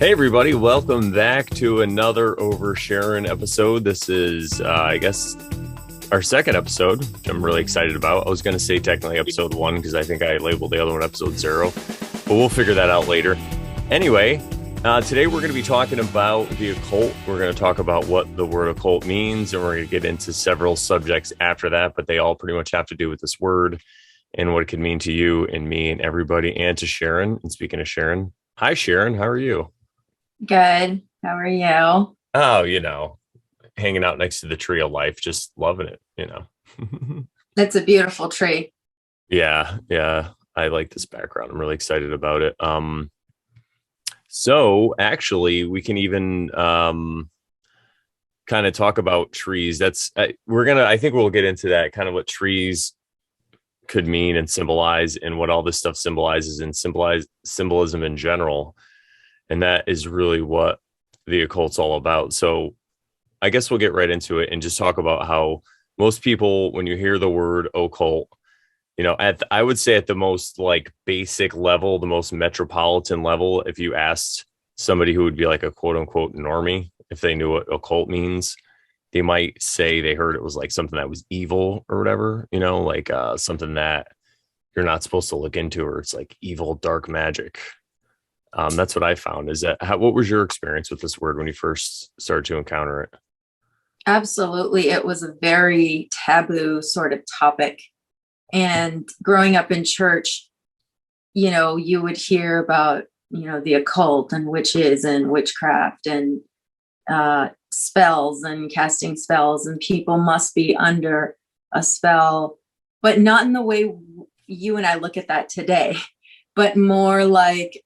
Hey everybody, welcome back to another Over Sharon episode. This is, I guess, our second episode, which I'm really excited about. I was going to say technically episode 1 because I think I labeled the other one episode 0, but we'll figure that out later. Anyway, today we're going to be talking about the occult. We're going to talk about what the word occult means, and we're going to get into several subjects after that, but they all pretty much have to do with this word and what it could mean to you and me and everybody, and to Sharon. And speaking of Sharon, hi Sharon, how are you? Good. How are you? Oh, hanging out next to the tree of life, just loving it. That's a beautiful tree. Yeah. I like this background. I'm really excited about it. So actually we can even kind of talk about trees. That's I think we'll get into that, kind of what trees could mean and symbolize, and what all this stuff symbolizes and symbolism in general. And that is really what the occult's all about. So I guess we'll get right into it and just talk about how most people, when you hear the word occult, I would say at the most like basic level, the most metropolitan level, if you asked somebody who would be like a quote unquote normie, if they knew what occult means, they might say they heard it was like something that was evil or whatever, like something that you're not supposed to look into, or it's like evil, dark magic. That's what I found. What was your experience with this word when you first started to encounter it? Absolutely. It was a very taboo sort of topic. And growing up in church, you would hear about, the occult and witches and witchcraft and spells and casting spells, and people must be under a spell, but not in the way you and I look at that today, but more like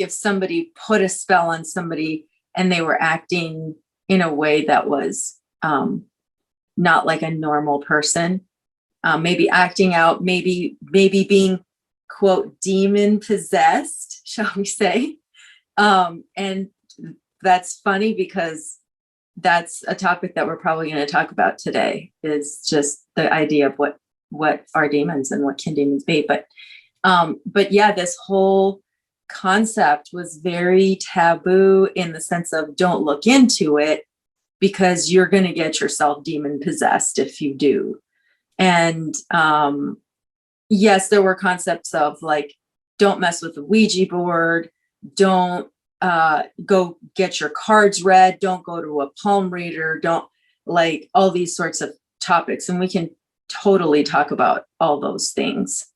if somebody put a spell on somebody and they were acting in a way that was not like a normal person, maybe acting out, maybe being, quote, demon possessed, shall we say. And that's funny because that's a topic that we're probably going to talk about today, is just the idea of what are demons and what can demons be. But yeah, this whole concept was very taboo in the sense of don't look into it because you're going to get yourself demon possessed if you do. And yes, there were concepts of like, don't mess with the Ouija board, don't go get your cards read, don't go to a palm reader, don't, like, all these sorts of topics. And we can totally talk about all those things.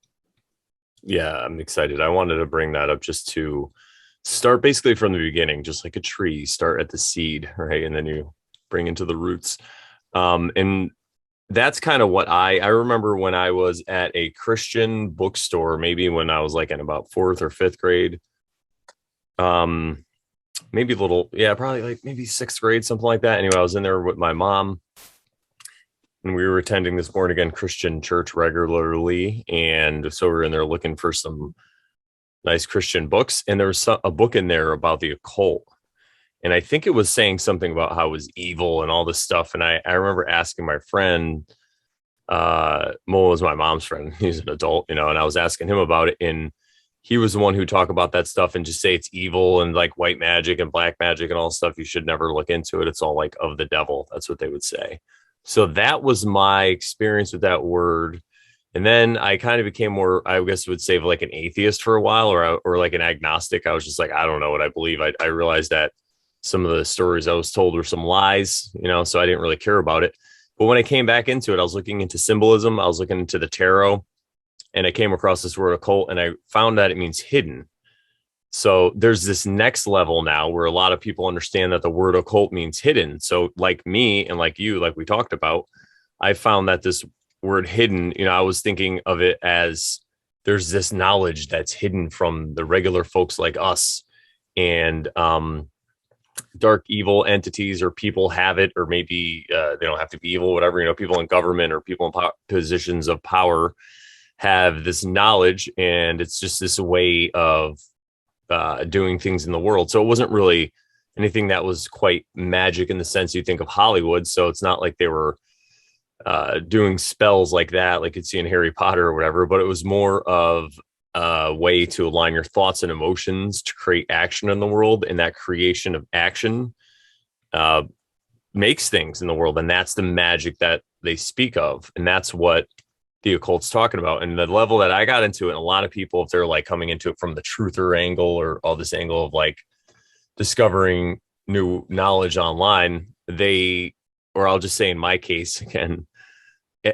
Yeah, I'm excited. I wanted to bring that up just to start basically from the beginning, just like a tree, start at the seed, right? And then you bring into the roots. And that's kind of what I remember when I was at a Christian bookstore, maybe when I was like in about 4th or 5th grade. Maybe a little, yeah, probably like maybe 6th grade, something like that. Anyway, I was in there with my mom, and we were attending this born again Christian church regularly. And so we were in there looking for some nice Christian books. And there was a book in there about the occult. And I think it was saying something about how it was evil and all this stuff. And I remember asking my friend, Mo was my mom's friend. He's an adult, and I was asking him about it. And he was the one who talked about that stuff and just say it's evil and like white magic and black magic and all stuff. You should never look into it. It's all like of the devil. That's what they would say. So that was my experience with that word. And then I kind of became more, I guess would say, like an atheist for a while, or like an agnostic. I was just like, I don't know what I believe. I realized that some of the stories I was told were some lies, so I didn't really care about it. But when I came back into it, I was looking into symbolism. I was looking into the tarot, and I came across this word occult, and I found that it means hidden. So there's this next level now where a lot of people understand that the word occult means hidden. So like me and like you, like we talked about, I found that this word hidden, I was thinking of it as there's this knowledge that's hidden from the regular folks like us, and dark evil entities or people have it, or maybe they don't have to be evil, whatever, people in government or people in positions of power have this knowledge, and it's just this way of doing things in the world. So it wasn't really anything that was quite magic in the sense you think of Hollywood. So it's not like they were doing spells like that, like you'd see in Harry Potter or whatever, but it was more of way to align your thoughts and emotions to create action in the world, and that creation of action uh, makes things in the world, and that's the magic that they speak of, and that's what the occult's talking about. And the level that I got into it, and a lot of people, if they're like coming into it from the truther angle or all this angle of like discovering new knowledge online, they, or I'll just say in my case again,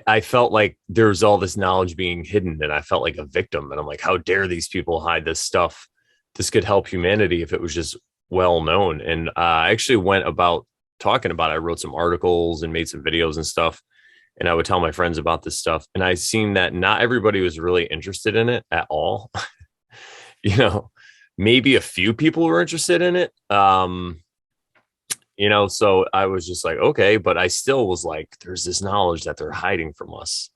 I felt like there's all this knowledge being hidden, and I felt like a victim. And I'm like, how dare these people hide this stuff? This could help humanity if it was just well known. And I actually went about talking about it. I wrote some articles and made some videos and stuff, and I would tell my friends about this stuff. And I seen that not everybody was really interested in it at all. You know, maybe a few people were interested in it. So I was just like, okay, but I still was like, there's this knowledge that they're hiding from us.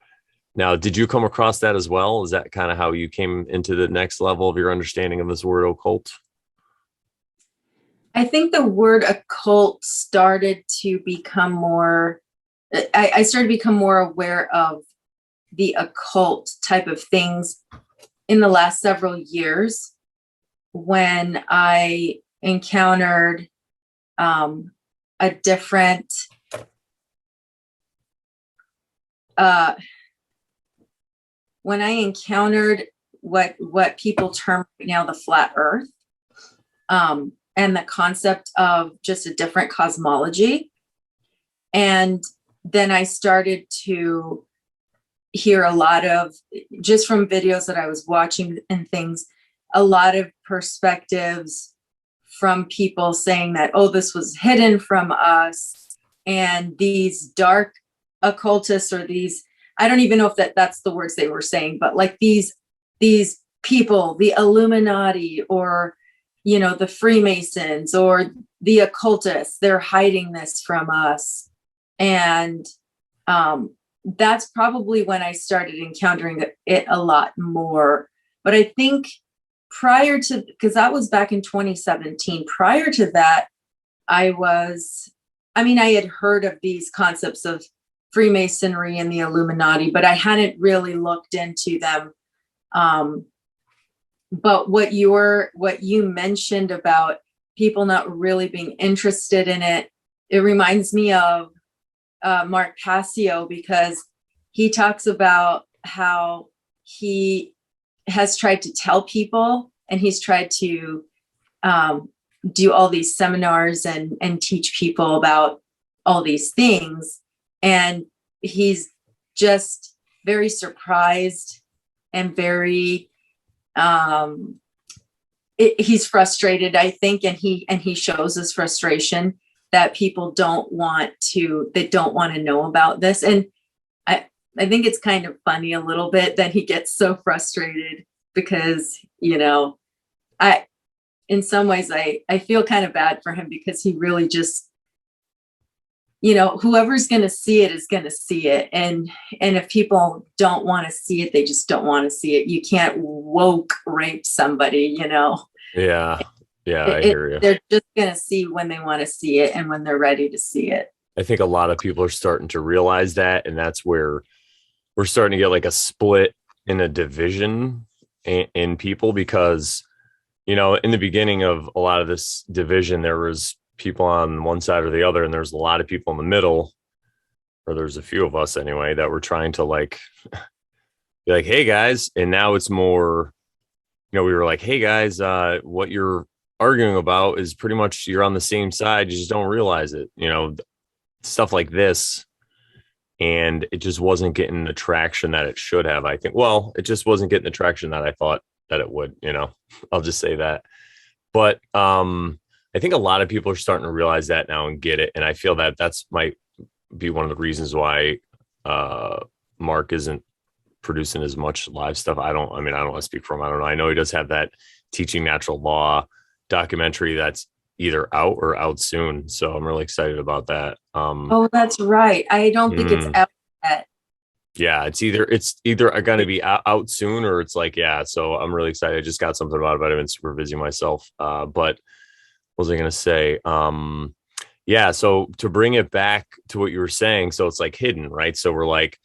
Now, did you come across that as well? Is that kind of how you came into the next level of your understanding of this word occult? I think the word occult started to become more, I started to become more aware of the occult type of things in the last several years when I encountered a different when I encountered what people term right now the flat earth, and the concept of just a different cosmology. And then I started to hear a lot of, just from videos that I was watching and things, a lot of perspectives from people saying that, oh, this was hidden from us. And these dark occultists, or these, I don't even know if that's the words they were saying, but like these people, the Illuminati, or, the Freemasons, or the occultists, they're hiding this from us. And that's probably when I started encountering it a lot more. But I think prior to, because that was back in 2017, prior to that, I had heard of these concepts of Freemasonry and the Illuminati, but I hadn't really looked into them. But what you mentioned about people not really being interested in it, it reminds me of Mark Passio, because he talks about how he has tried to tell people, and he's tried to do all these seminars and teach people about all these things. And he's just very surprised and very, he's frustrated, I think. And he shows his frustration that people don't want to know about this. And I think it's kind of funny a little bit that he gets so frustrated, because, in some ways I feel kind of bad for him, because he really just, whoever's going to see it is going to see it. And if people don't want to see it, they just don't want to see it. You can't woke rape somebody, Yeah. Yeah, I hear you. They're just going to see when they want to see it and when they're ready to see it. I think a lot of people are starting to realize that, and that's where we're starting to get like a split in a division in people, because, in the beginning of a lot of this division, there was people on one side or the other, and there's a lot of people in the middle, or there's a few of us anyway, that were trying to like be like, hey guys. And now it's more, we were like, hey guys, what you're arguing about is pretty much, you're on the same side, you just don't realize it, stuff like this. And it just wasn't getting the traction that it should have. I think, well, it just wasn't getting the traction that I thought that it would, I'll just say that. But I think a lot of people are starting to realize that now and get it. And I feel that that's might be one of the reasons why Mark isn't producing as much live stuff. I don't want to speak for him. I don't know. I know he does have that Teaching Natural Law documentary that's either out or out soon. So I'm really excited about that. Oh, that's right. I don't think it's out yet. Yeah, it's either going to be out soon, or it's like, yeah. So I'm really excited. I just got something about it, but I've been super busy myself. But what was I going to say? Yeah. So to bring it back to what you were saying, so it's like hidden, right? So we're like,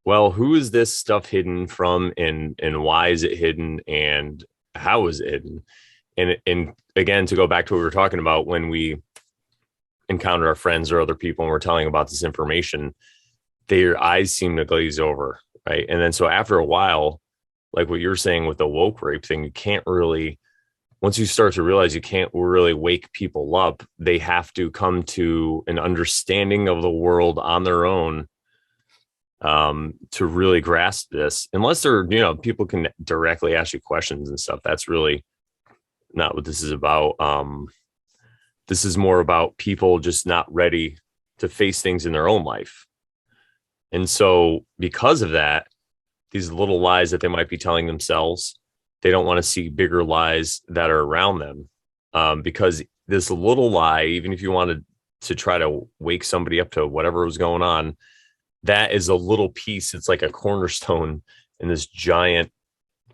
well, who is this stuff hidden from, and why is it hidden, and how is it hidden? And again, to go back to what we were talking about, when we encounter our friends or other people and we're telling about this information, their eyes seem to glaze over, right? And then so after a while, like what you're saying with the woke rape thing, you can't really, once you start to realize you can't really wake people up, they have to come to an understanding of the world on their own, to really grasp this. Unless they're, people can directly ask you questions and stuff. That's really not what this is about. This is more about people just not ready to face things in their own life. And so because of that, these little lies that they might be telling themselves, they don't want to see bigger lies that are around them. Because this little lie, even if you wanted to try to wake somebody up to whatever was going on, that is a little piece. It's like a cornerstone in this giant,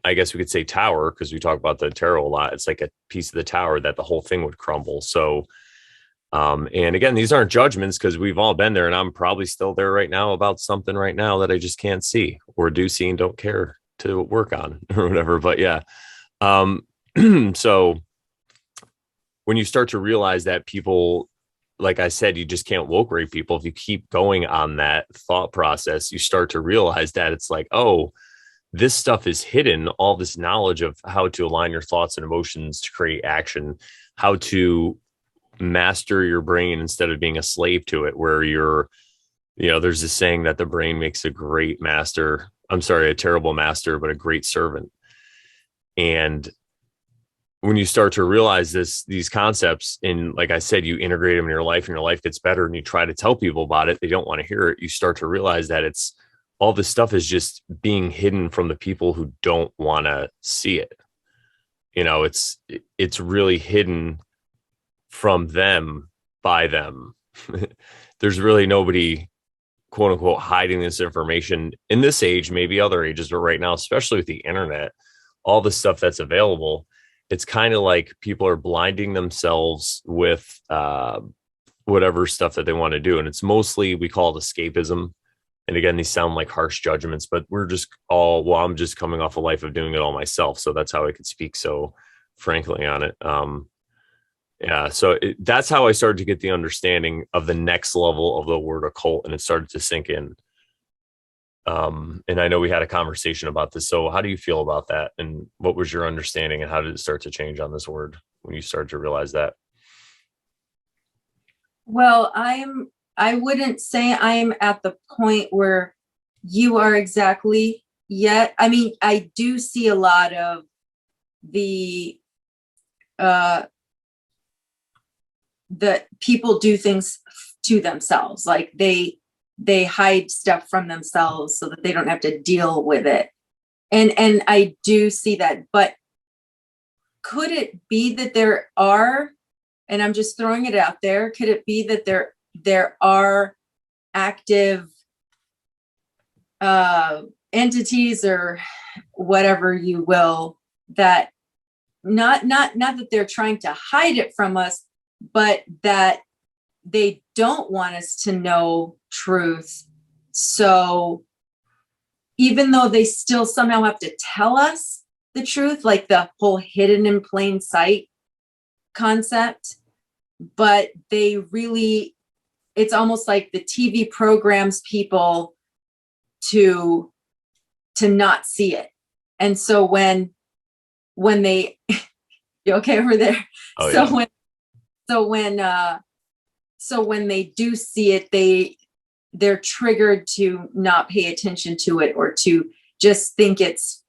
I guess we could say, tower, because we talk about the tarot a lot. It's like a piece of the tower that the whole thing would crumble. So, and again, these aren't judgments, because we've all been there, and I'm probably still there right now about something right now that I just can't see, or do see and don't care to work on or whatever. But yeah. So when you start to realize that people, like I said, you just can't woke rape people. If you keep going on that thought process, you start to realize that it's like, oh, this stuff is hidden. All this knowledge of how to align your thoughts and emotions to create action, how to master your brain instead of being a slave to it, where you're, there's this saying that the brain makes a great master. I'm sorry, a terrible master, but a great servant. And when you start to realize these concepts, and like I said, you integrate them in your life and your life gets better, and you try to tell people about it, they don't want to hear it. You start to realize that it's all this stuff is just being hidden from the people who don't want to see it. It's really hidden from them by them. There's really nobody, quote unquote, hiding this information in this age, maybe other ages, but right now, especially with the internet, all the stuff that's available, it's kind of like people are blinding themselves with whatever stuff that they want to do. And it's mostly, we call it escapism. And again, these sound like harsh judgments, but we're just all, well, I'm just coming off a life of doing it all myself. So that's how I could speak so frankly on it. Yeah. So that's how I started to get the understanding of the next level of the word occult. And it started to sink in. And I know we had a conversation about this. So how do you feel about that? And what was your understanding, and how did it start to change on this word when you started to realize that? Well, I wouldn't say I'm at the point where you are exactly yet. I mean, I do see a lot of the people do things to themselves, like they hide stuff from themselves so that they don't have to deal with it. And I do see that, but could it be that there are, and I'm just throwing it out there, could it be that there are active entities, or whatever you will, that not that they're trying to hide it from us, but that they don't want us to know truth. So even though they still somehow have to tell us the truth, like the whole hidden in plain sight concept, but they really, it's almost like the TV programs people to not see it. And so when they, you okay over there? Oh, so yeah. So when they do see it, they're triggered to not pay attention to it, or to just think it's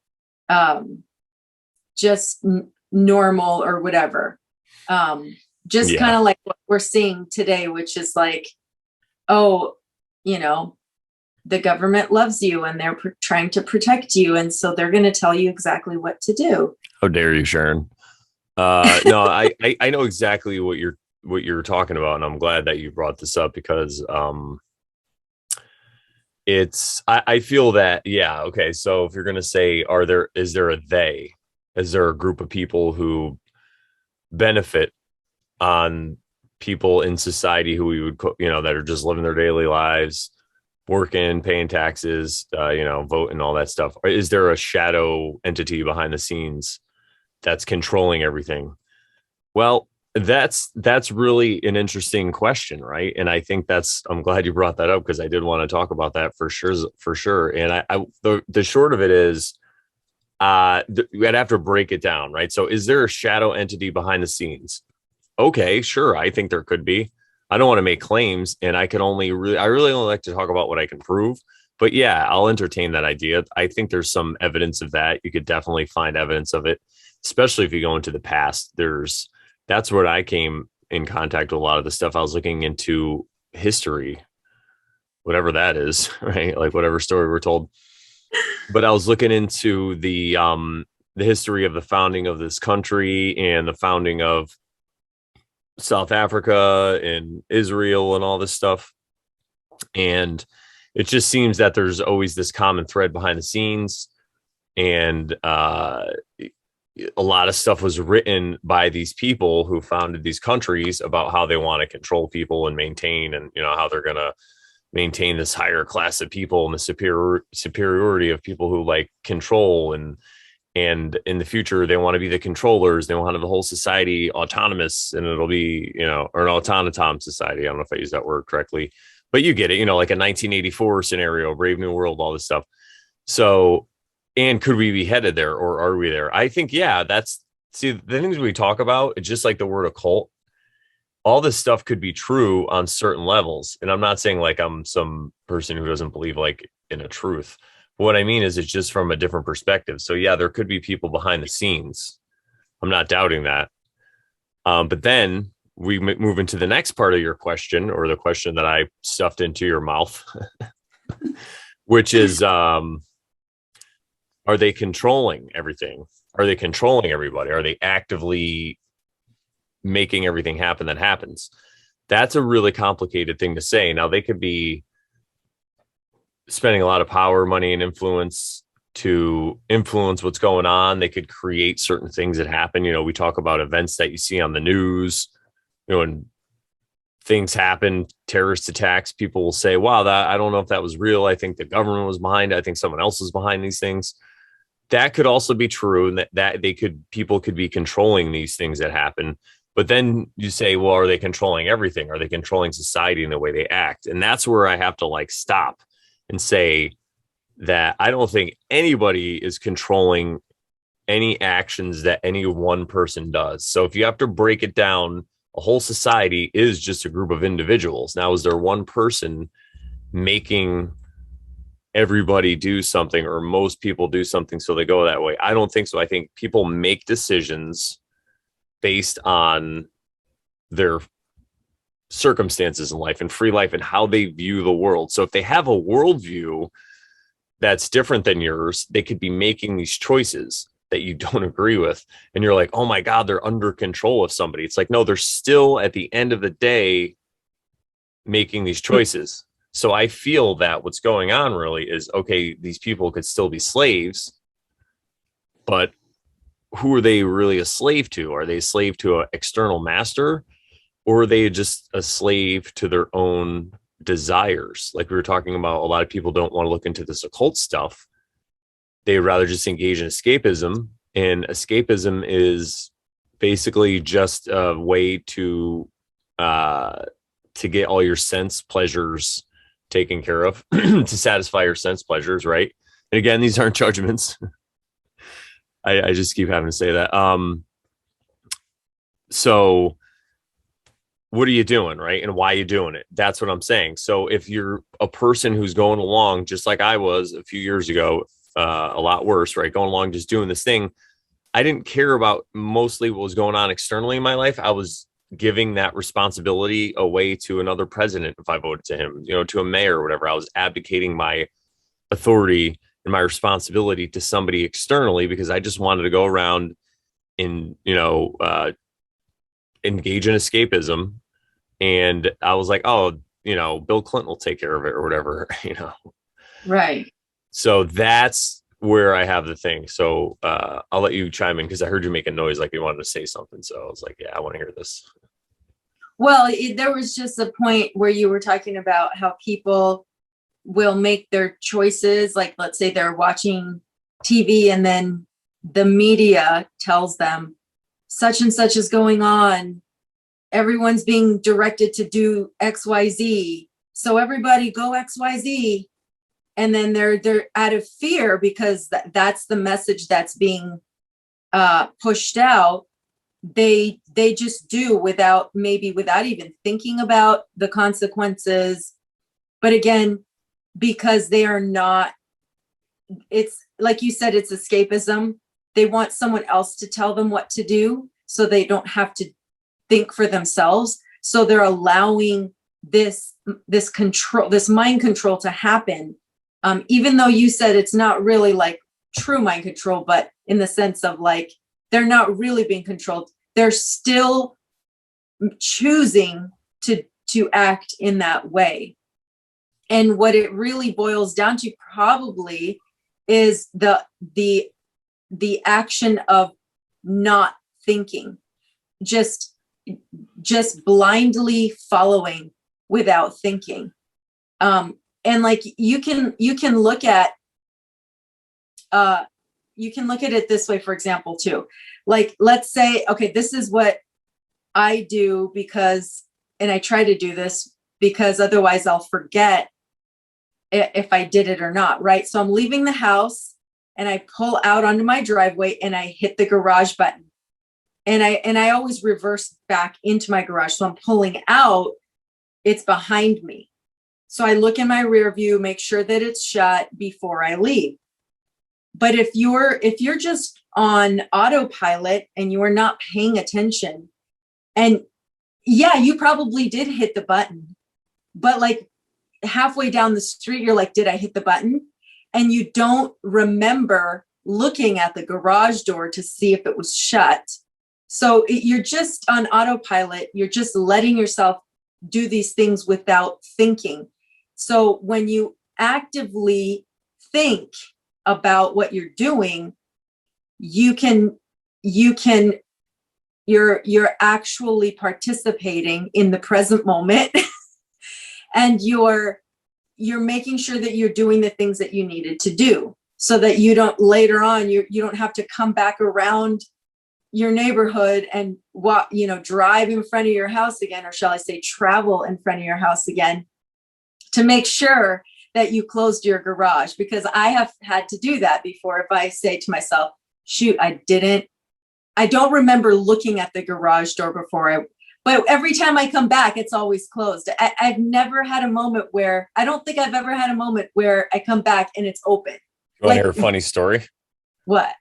just normal or whatever. Just kind of like what we're seeing today, which is like, oh, the government loves you and they're trying to protect you, and so they're going to tell you exactly what to do. How dare you, Sharon? No, I know exactly what you're talking about, and I'm glad that you brought this up, because I feel that, yeah, okay. So if you're gonna say, is there a they? Is there a group of people who benefit on people in society who we would, that are just living their daily lives, working, paying taxes, voting, all that stuff? Or is there a shadow entity behind the scenes that's controlling everything? Well, that's really an interesting question, right? And I think I'm glad you brought that up, because I did want to talk about that for sure. And the short of it is, we'd have to break it down, right? So is there a shadow entity behind the scenes? Okay, sure. I think there could be. I don't want to make claims, and I really only like to talk about what I can prove. But yeah, I'll entertain that idea. I think there's some evidence of that. You could definitely find evidence of it, especially if you go into the past. That's where I came in contact with a lot of the stuff. I was looking into history, whatever that is, right? Like whatever story we're told. But I was looking into the history of the founding of this country and the founding of South Africa and Israel and all this stuff. And it just seems that there's always this common thread behind the scenes. And a lot of stuff was written by these people who founded these countries about how they want to control people and maintain, and how they're going to maintain this higher class of people and the superiority of people who like control, and in the future they want to be the controllers. They want to have the whole society autonomous, and it'll be or an autonotom society. I don't know if I use that word correctly, but you get it. Like a 1984 scenario, Brave New World, all this stuff. So, and could we be headed there, or are we there? I think, yeah, the things we talk about, it's just like the word occult. All this stuff could be true on certain levels. And I'm not saying like I'm some person who doesn't believe like in a truth. But what I mean is, it's just from a different perspective. So yeah, there could be people behind the scenes. I'm not doubting that. But then we move into the next part of your question, or the question that I stuffed into your mouth, which is, are they controlling everything? Are they controlling everybody? Are they actively making everything happen that happens? That's a really complicated thing to say. Now, they could be spending a lot of power, money, and influence to influence what's going on. They could create certain things that happen. We talk about events that you see on the news, and things happen, terrorist attacks. People will say, wow, I don't know if that was real. I think the government was behind it. I think someone else was behind these things. That could also be true, and that people could be controlling these things that happen. But then you say, well, are they controlling everything? Are they controlling society in the way they act? And that's where I have to like stop and say that I don't think anybody is controlling any actions that any one person does. So if you have to break it down, a whole society is just a group of individuals. Now, is there one person making everybody do something, or most people do something so they go that way? I don't think so. I think people make decisions based on their circumstances in life and free life and how they view the world. So if they have a worldview that's different than yours, they could be making these choices that you don't agree with. And you're like, oh my God, they're under control of somebody. It's like, no, they're still at the end of the day making these choices. So I feel that what's going on really is, okay, these people could still be slaves, but who are they really a slave to? Are they a slave to an external master, or are they just a slave to their own desires? Like we were talking about, a lot of people don't want to look into this occult stuff. They'd rather just engage in escapism. And escapism is basically just a way to get all your sense pleasures taken care of, to satisfy your sense pleasures, right? And again, these aren't judgments. I just keep having to say that. So what are you doing, right? And why are you doing it? That's what I'm saying. So if you're a person who's going along, just like I was a few years ago, a lot worse, right? Going along, just doing this thing. I didn't care about mostly what was going on externally in my life. I was giving that responsibility away to another president if I voted to him, to a mayor or whatever. I was abdicating my authority and my responsibility to somebody externally, because I just wanted to go around and, engage in escapism. And I was like, oh, Bill Clinton will take care of it or whatever, Right. So that's where I have the thing. So I'll let you chime in, because I heard you make a noise like you wanted to say something. So I was like, yeah, I want to hear this. Well, there was just a point where you were talking about how people will make their choices. Like, let's say they're watching TV and then the media tells them such and such is going on. Everyone's being directed to do XYZ. So everybody go XYZ. And then they're out of fear because that's the message that's being pushed out. They just do without even thinking about the consequences. But again, because they are not, it's like you said, it's escapism. They want someone else to tell them what to do so they don't have to think for themselves. So they're allowing this control, this mind control to happen. Even though you said it's not really like true mind control, but in the sense of like, they're not really being controlled. They're still choosing to act in that way. And what it really boils down to probably is the action of not thinking, just blindly following without thinking. And like you can look at it this way, for example, too. Like, let's say, okay, this is what I do and I try to do this because otherwise I'll forget if I did it or not, right? So I'm leaving the house and I pull out onto my driveway and I hit the garage button. And I always reverse back into my garage. So I'm pulling out, it's behind me. So I look in my rear view, make sure that it's shut before I leave. But if you're just on autopilot and you are not paying attention, and yeah, you probably did hit the button, but like halfway down the street, you're like, did I hit the button? And you don't remember looking at the garage door to see if it was shut. So you're just on autopilot. You're just letting yourself do these things without thinking. So when you actively think about what you're doing, you're actually participating in the present moment. And you're making sure that you're doing the things that you needed to do so that you don't later on, you don't have to come back around your neighborhood and drive in front of your house again, or shall I say travel in front of your house again to make sure that you closed your garage. Because I have had to do that before. If I say to myself, shoot, I don't remember looking at the garage door but every time I come back, it's always closed. I've never had a moment where, I don't think I've ever had a moment where I come back and it's open. You want to hear a funny story? What?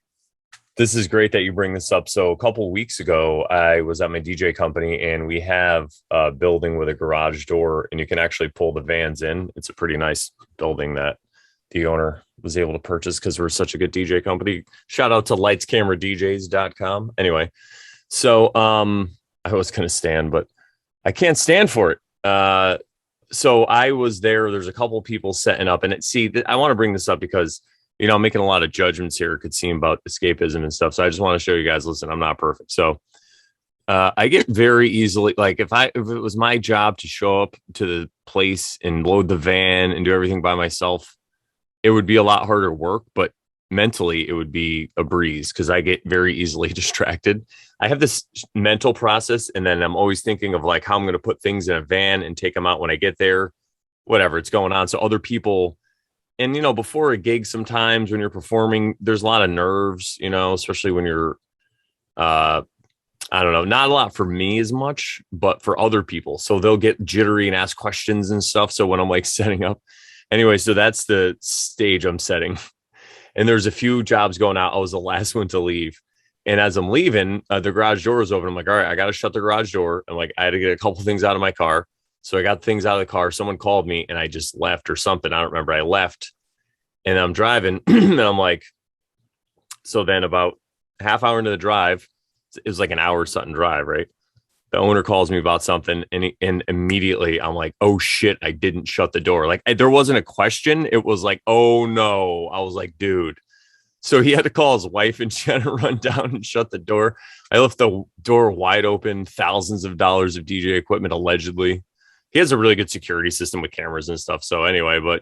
This is great that you bring this up. So a couple of weeks ago, I was at my DJ company and we have a building with a garage door and you can actually pull the vans in. It's a pretty nice building that the owner was able to purchase because we're such a good DJ company. Shout out to lightscameradjs.com. Anyway, so I was going to stand, but I can't stand for it. So I was there. There's a couple of people setting up and I want to bring this up because I'm making a lot of judgments here. It could seem about escapism and stuff. So I just want to show you guys, listen, I'm not perfect. So I get very easily, like if it was my job to show up to the place and load the van and do everything by myself, it would be a lot harder work, but mentally it would be a breeze because I get very easily distracted. I have this mental process and then I'm always thinking of like how I'm going to put things in a van and take them out when I get there, whatever it's going on. So other people, and, before a gig, sometimes when you're performing, there's a lot of nerves, especially when you're, I don't know, not a lot for me as much, but for other people. So they'll get jittery and ask questions and stuff. So when I'm like setting up anyway, so that's the stage I'm setting. And there's a few jobs going out. I was the last one to leave. And as I'm leaving, the garage door is open. I'm like, all right, I got to shut the garage door. I'm like, I had to get a couple things out of my car. So I got things out of the car. Someone called me and I just left or something. I don't remember. I left and I'm driving and I'm like, so then about a half hour into the drive, it was like an hour something drive, right? The owner calls me about something and immediately I'm like, oh shit, I didn't shut the door. Like there wasn't a question. It was like, oh no. I was like, dude. So he had to call his wife and she had to run down and shut the door. I left the door wide open, thousands of dollars of DJ equipment, allegedly. he has a really good security system with cameras and stuff. So anyway, but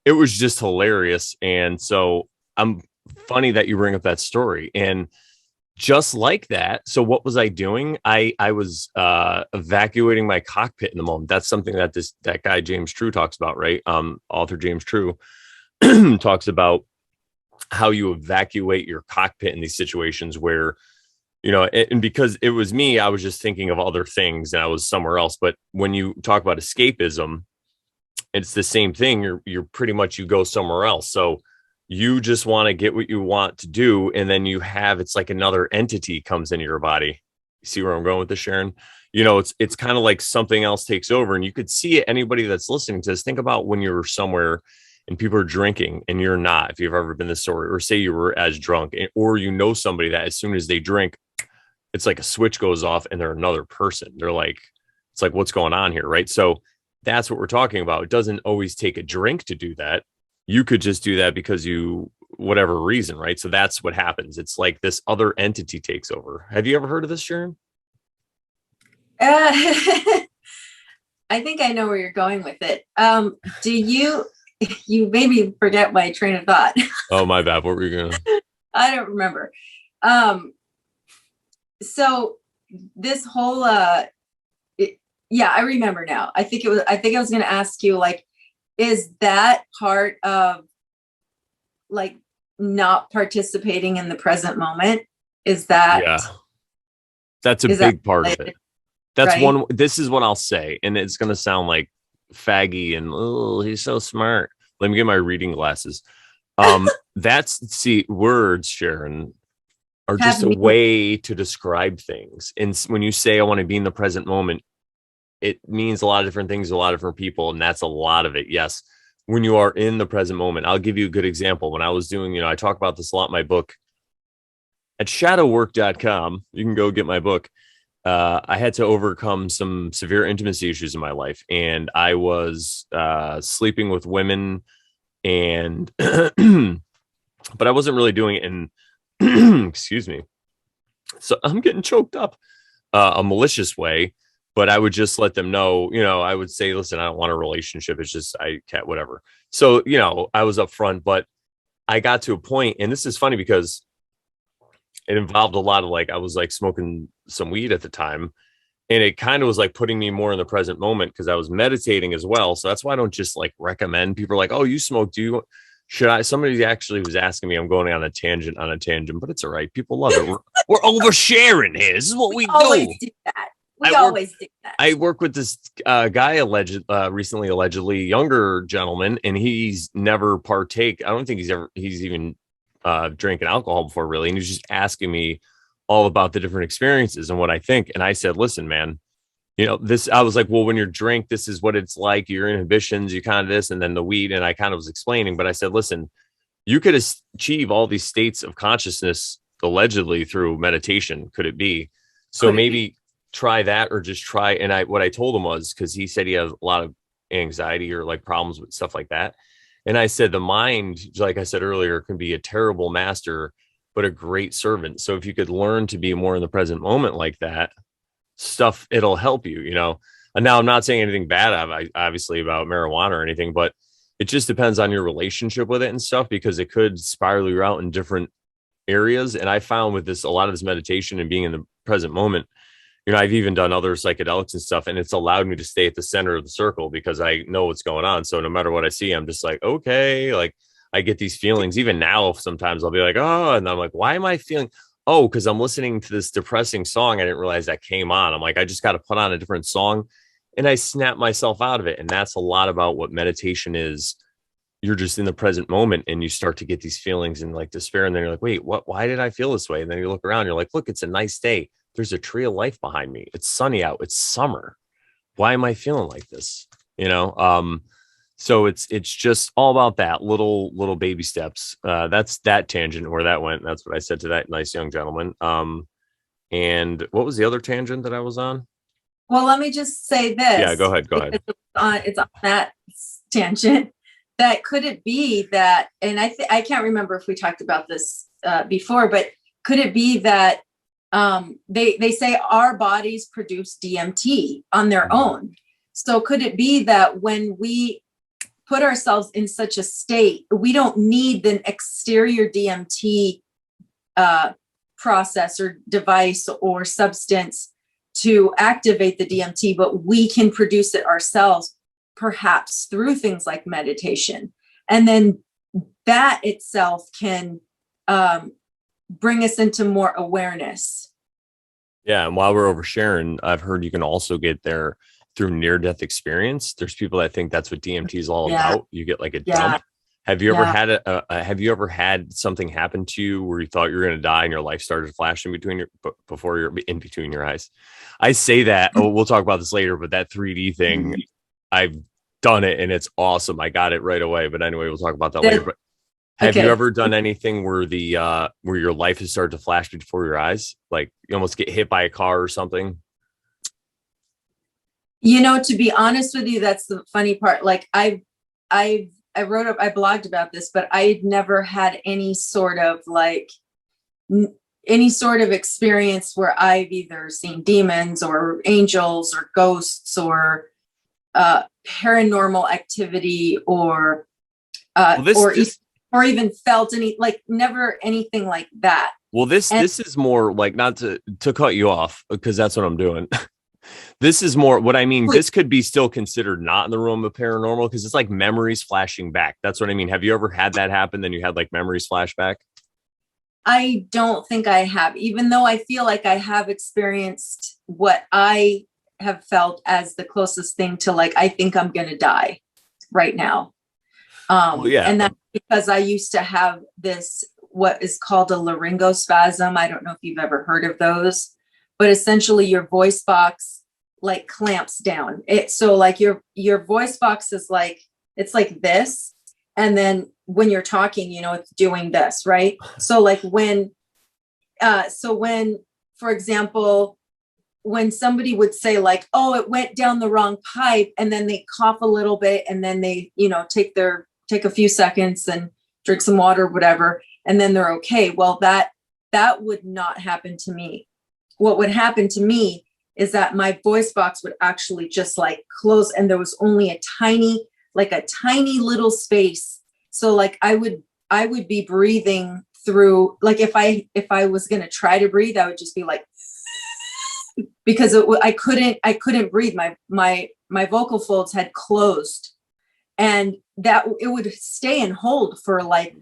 it was just hilarious. And so I'm funny that you bring up that story. And just like that. So what was I doing? I was evacuating my cockpit in the moment. That's something that that guy James True talks about, right? Author James True talks about how you evacuate your cockpit in these situations where, and because it was me, I was just thinking of other things and I was somewhere else. But when you talk about escapism, it's the same thing. You're pretty much, you go somewhere else. So you just want to get what you want to do. And then it's like another entity comes into your body. You see where I'm going with this, Sharon? It's kind of like something else takes over, and you could see it. Anybody that's listening to this, think about when you're somewhere and people are drinking and you're not, if you've ever been this story, or say you were as drunk, or somebody that as soon as they drink, it's like a switch goes off and they're another person. They're like, it's like, what's going on here? Right. So that's what we're talking about. It doesn't always take a drink to do that. You could just do that because whatever reason, right? So that's what happens. It's like this other entity takes over. Have you ever heard of this, Sharon? I think I know where you're going with it. Do you made me forget my train of thought. Oh, my bad. What were you going to? I don't remember. So this whole, yeah, I remember now. I think I was going to ask you, like, is that part of like not participating in the present moment? Is that? Yeah, that's a big part of it. That's right? one. This is what I'll say, and it's going to sound like faggy and, oh, he's so smart. Let me get my reading glasses. Words, Sharon, are just a way to describe things. And when you say I want to be in the present moment, it means a lot of different things to a lot of different people, and that's a lot of it. Yes, when you are in the present moment. I'll give you a good example. When I was doing, I talk about this a lot in my book at shadowwork.com. You can go get my book. I had to overcome some severe intimacy issues in my life, and I was sleeping with women, and but I wasn't really doing it in excuse me. So I'm getting choked up, a malicious way. But I would just let them know, I would say, listen, I don't want a relationship. It's just, I can't, whatever. So, I was upfront, but I got to a point, and this is funny because it involved a lot of I was smoking some weed at the time, and it kind of was like putting me more in the present moment because I was meditating as well. So that's why I don't just recommend. People are like, oh, you smoke. Should I? Somebody actually was asking me. I'm going on a tangent, but it's all right. People love it. We're oversharing here. This is what we always do that. We always do that. I work with this guy recently, allegedly younger gentleman, and he's never partake. I don't think he's even drinking alcohol before, really. And he's just asking me all about the different experiences and what I think. And I said, listen, man, I was like, well, when you're drink, this is what it's like. Your inhibitions, you kind of this, and then the weed. And I kind of was explaining, but I said, listen, you could achieve all these states of consciousness allegedly through meditation. Could it be? So maybe try that, or just try. And what I told him was, because he said he has a lot of anxiety or problems with stuff like that. And I said, the mind, like I said earlier, can be a terrible master, but a great servant. So if you could learn to be more in the present moment like that stuff, it'll help you, And now I'm not saying anything bad, obviously, about marijuana or anything, but it just depends on your relationship with it and stuff, because it could spiral you out in different areas. And I found with a lot of this meditation and being in the present moment, I've even done other psychedelics and stuff, and it's allowed me to stay at the center of the circle because I know what's going on. So no matter what I see, I'm just like, okay, I get these feelings. Even now, sometimes I'll be like, oh, and I'm like, why am I feeling? Oh, because I'm listening to this depressing song. I didn't realize that came on. I'm like, I just got to put on a different song, and I snap myself out of it. And that's a lot about what meditation is. You're just in the present moment, and you start to get these feelings and despair. And then you're like, wait, what? Why did I feel this way? And then you look around, you're like, look, it's a nice day. There's a tree of life behind me. It's sunny out. It's summer. Why am I feeling like this? So it's just all about that little baby steps. That's that tangent where that went. That's what I said to that nice young gentleman. And what was the other tangent that I was on? Well, let me just say this. Yeah, go ahead. It's on that tangent. That could it be that, and I can't remember if we talked about this before, but could it be that they say our bodies produce DMT on their own? So could it be that when we put ourselves in such a state, we don't need the exterior DMT process or device or substance to activate the DMT, but we can produce it ourselves, perhaps through things like meditation. And then that itself can bring us into more awareness. Yeah. And while we're over Sharon, I've heard you can also get there through near-death experience. There's people that think that's what DMT is all about. You get like a dump. Have you ever had have you ever had something happen to you where you thought you were going to die and your life started flashing before you're in between your eyes? I say that, we'll talk about this later, but that 3D thing, I've done it and it's awesome. I got it right away. But anyway, we'll talk about that later. But have you ever done anything where where your life has started to flash before your eyes? Like you almost get hit by a car or something? You know, to be honest with you, that's the funny part. Like I blogged about this, but I'd never had any sort of experience where I've either seen demons or angels or ghosts or paranormal activity or even felt any, like never anything like that. Well, this is more like, not to cut you off because that's what I'm doing. This is more what I mean. This could be still considered not in the realm of paranormal because it's like memories flashing back. That's what I mean. Have you ever had that happen? Then you had like memories flash back? I don't think I have, even though I feel like I have experienced what I have felt as the closest thing to like, I think I'm going to die right now. And that's because I used to have this, what is called a laryngospasm. I don't know if you've ever heard of those, but essentially your voice box like clamps down. So like your voice box is like, it's like this. And then when you're talking, you know, it's doing this, right? So like when, for example, when somebody would say like, oh, it went down the wrong pipe, and then they cough a little bit and then they, you know, take a few seconds and drink some water, whatever, and then they're okay. Well, that would not happen to me. What would happen to me is that my voice box would actually just like close, and there was only a tiny little space. So like I would be breathing through, like if I was going to try to breathe, I would just be like, because I couldn't breathe. My vocal folds had closed, and that it would stay and hold for like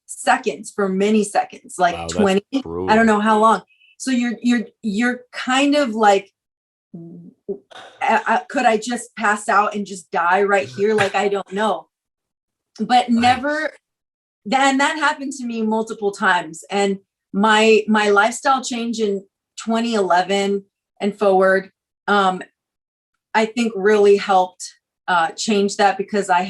seconds, for many seconds, like wow, 20, I don't know how long. So you're kind of like, could I just pass out and just die right here? Like, I don't know, but never. And that happened to me multiple times. And my lifestyle change in 2011 and forward, I think really helped change that, because I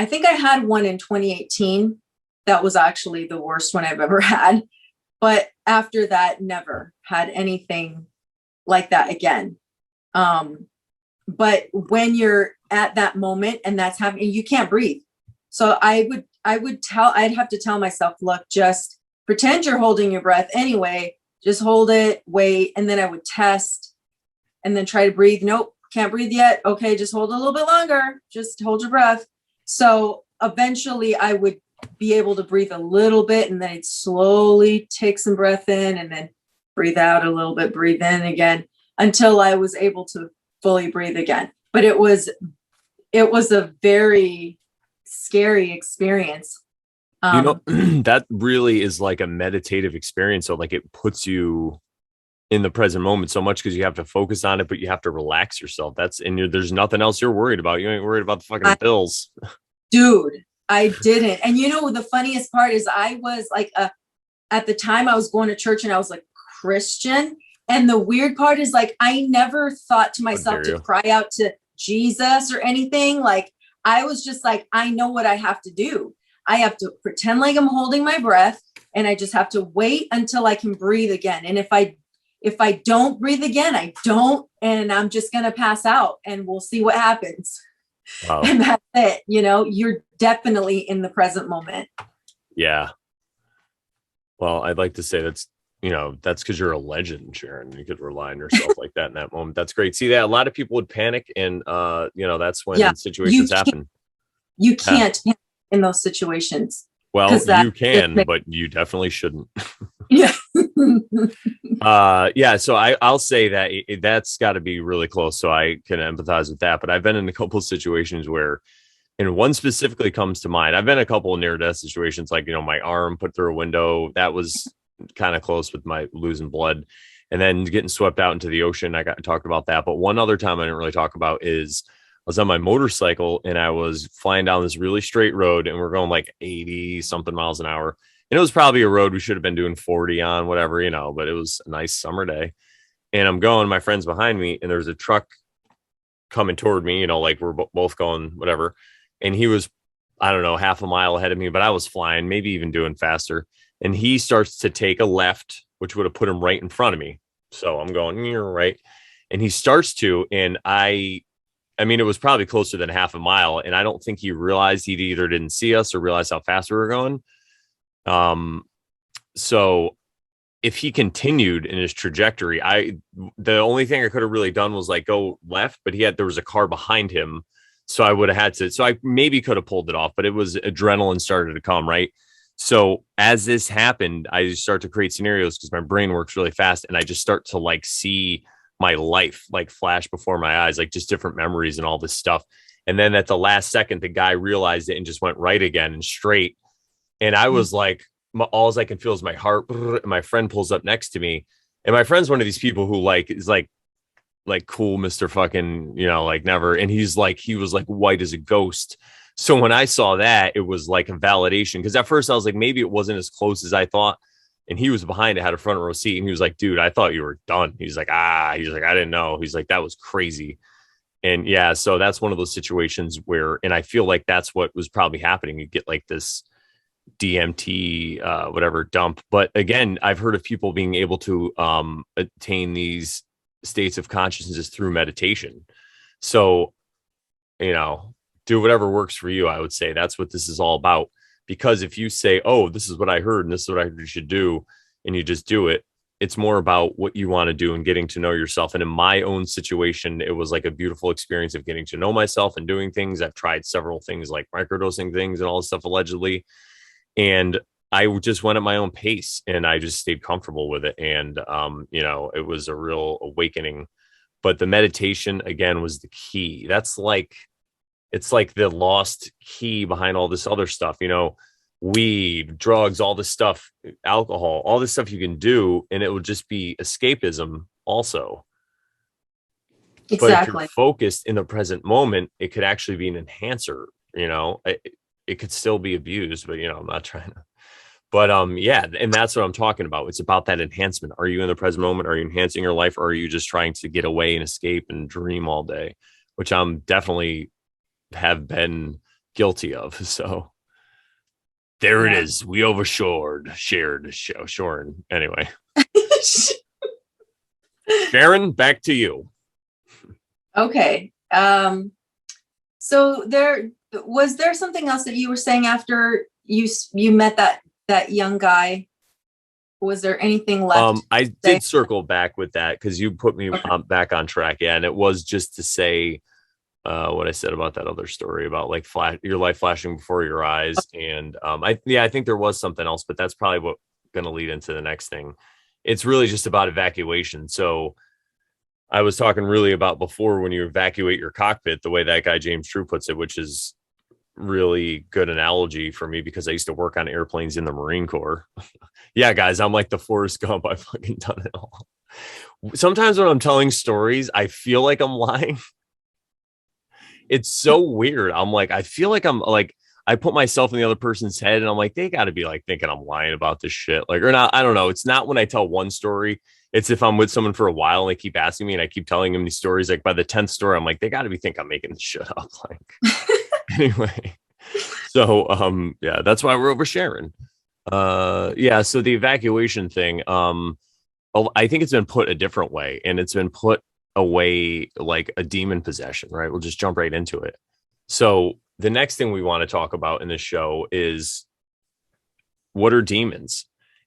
think I had one in 2018. That was actually the worst one I've ever had. But after that, never had anything like that again. But when you're at that moment and that's happening, you can't breathe. So I'd have to tell myself, look, just pretend you're holding your breath anyway, just hold it, wait. And then I would test and then try to breathe. Nope, can't breathe yet. Okay, just hold a little bit longer. Just hold your breath. So eventually I would be able to breathe a little bit, and then I'd slowly take some breath in and then breathe out a little bit, breathe in again, until I was able to fully breathe again. But it was a very scary experience. That really is like a meditative experience. So like it puts you in the present moment so much, because you have to focus on it, but you have to relax yourself. There's nothing else you're worried about. You ain't worried about the fucking bills. Dude, I didn't. And the funniest part is I was like, at the time I was going to church and I was like Christian. And the weird part is like, I never thought to myself to cry out to Jesus or anything. Like, I was just like, I know what I have to do. I have to pretend like I'm holding my breath, and I just have to wait until I can breathe again. And if I don't breathe again, I don't, and I'm just going to pass out, and we'll see what happens. Wow. And that's it. You're definitely in the present moment. Yeah. Well, I'd like to say that's that's because you're a legend, Sharon. You could rely on yourself like that in that moment. That's great. See that a lot of people would panic, and that's Yeah, when you situations can't, happen. you Yeah. can't panic in those situations Well, because that you just can, makes, but you definitely shouldn't. yeah. Yeah, so I'll say that that's got to be really close, so I can empathize with that. But I've been in a couple of situations where, and one specifically comes to mind. I've been in a couple of near death situations, like my arm put through a window. That was kind of close with my losing blood, and then getting swept out into the ocean. I got talked about that. But one other time I didn't really talk about is I was on my motorcycle and I was flying down this really straight road, and we're going like 80 something miles an hour. And it was probably a road we should have been doing 40 on, whatever, but it was a nice summer day. And I'm going, my friend's behind me, and there's a truck coming toward me, like we're both going, whatever. And he was, I don't know, half a mile ahead of me, but I was flying, maybe even doing faster. And he starts to take a left, which would have put him right in front of me. So I'm going, you're right. And he starts to, and I mean, it was probably closer than half a mile. And I don't think he realized he either didn't see us or realized how fast we were going. Um, so if he continued in his trajectory, the only thing I could have really done was like go left, but there was a car behind him. So I would have had to, so I maybe could have pulled it off, but it was adrenaline started to come, right? So as this happened, I just start to create scenarios because my brain works really fast, and I just start to like see my life like flash before my eyes, like just different memories and all this stuff. And then at the last second, the guy realized it and just went right again and straight. And I was like, all I can feel is my heart. And my friend pulls up next to me, and my friend's one of these people who is like cool, Mr. Fucking, like never. And he was like white as a ghost. So when I saw that, it was like a validation, because at first I was like, maybe it wasn't as close as I thought. And he was behind it, had a front row seat, and he was like, dude, I thought you were done. He's like, I didn't know. He's like, that was crazy. And yeah, so that's one of those situations where, and I feel like that's what was probably happening. You get like this DMT, whatever dump. But again, I've heard of people being able to attain these states of consciousness through meditation. So, do whatever works for you. I would say that's what this is all about. Because if you say, oh, this is what I heard and this is what I heard you should do, and you just do it, it's more about what you want to do and getting to know yourself. And in my own situation, it was like a beautiful experience of getting to know myself and doing things. I've tried several things like microdosing things and all this stuff allegedly. And I just went at my own pace, and I just stayed comfortable with it. And, it was a real awakening. But the meditation, again, was the key. It's like the lost key behind all this other stuff, weed, drugs, all this stuff, alcohol, all this stuff you can do. And it would just be escapism also. But if you're Exactly. focused in the present moment, it could actually be an enhancer, it could still be abused, but I'm not trying to. But yeah, and that's what I'm talking about. It's about that enhancement. Are you in the present moment? Are you enhancing your life? Or are you just trying to get away and escape and dream all day? Which I'm definitely have been guilty of. So there it Yeah. is. We shared Sharon. Anyway, Sharon, back to you. Okay. So there something else that you were saying after you met that young guy? Was there anything left? I did circle back with that because you put me back on track. Yeah, and it was just to say what I said about that other story about like your life flashing before your eyes. And I think there was something else, but that's probably what going to lead into the next thing. It's really just about evacuation. So I was talking really about before when you evacuate your cockpit, the way that guy James True puts it, which is really good analogy for me because I used to work on airplanes in the Marine Corps. Yeah, guys, I'm like the Forrest Gump. I've fucking done it all. Sometimes when I'm telling stories, I feel like I'm lying. It's so weird. I'm like, I feel like I'm like, I put myself in the other person's head and I'm like, they got to be like thinking I'm lying about this shit. Like, or not. I don't know. It's not when I tell one story. It's if I'm with someone for a while and they keep asking me and I keep telling them these stories. Like by the 10th story, I'm like, they got to be thinking I'm making this shit up. Like, anyway. So, yeah, that's why we're over Sharon. Yeah. So the evacuation thing, I think it's been put a different way, and it's been put away like a demon possession, right? We'll just jump right into it. So the next thing we want to talk about in this show is what are demons?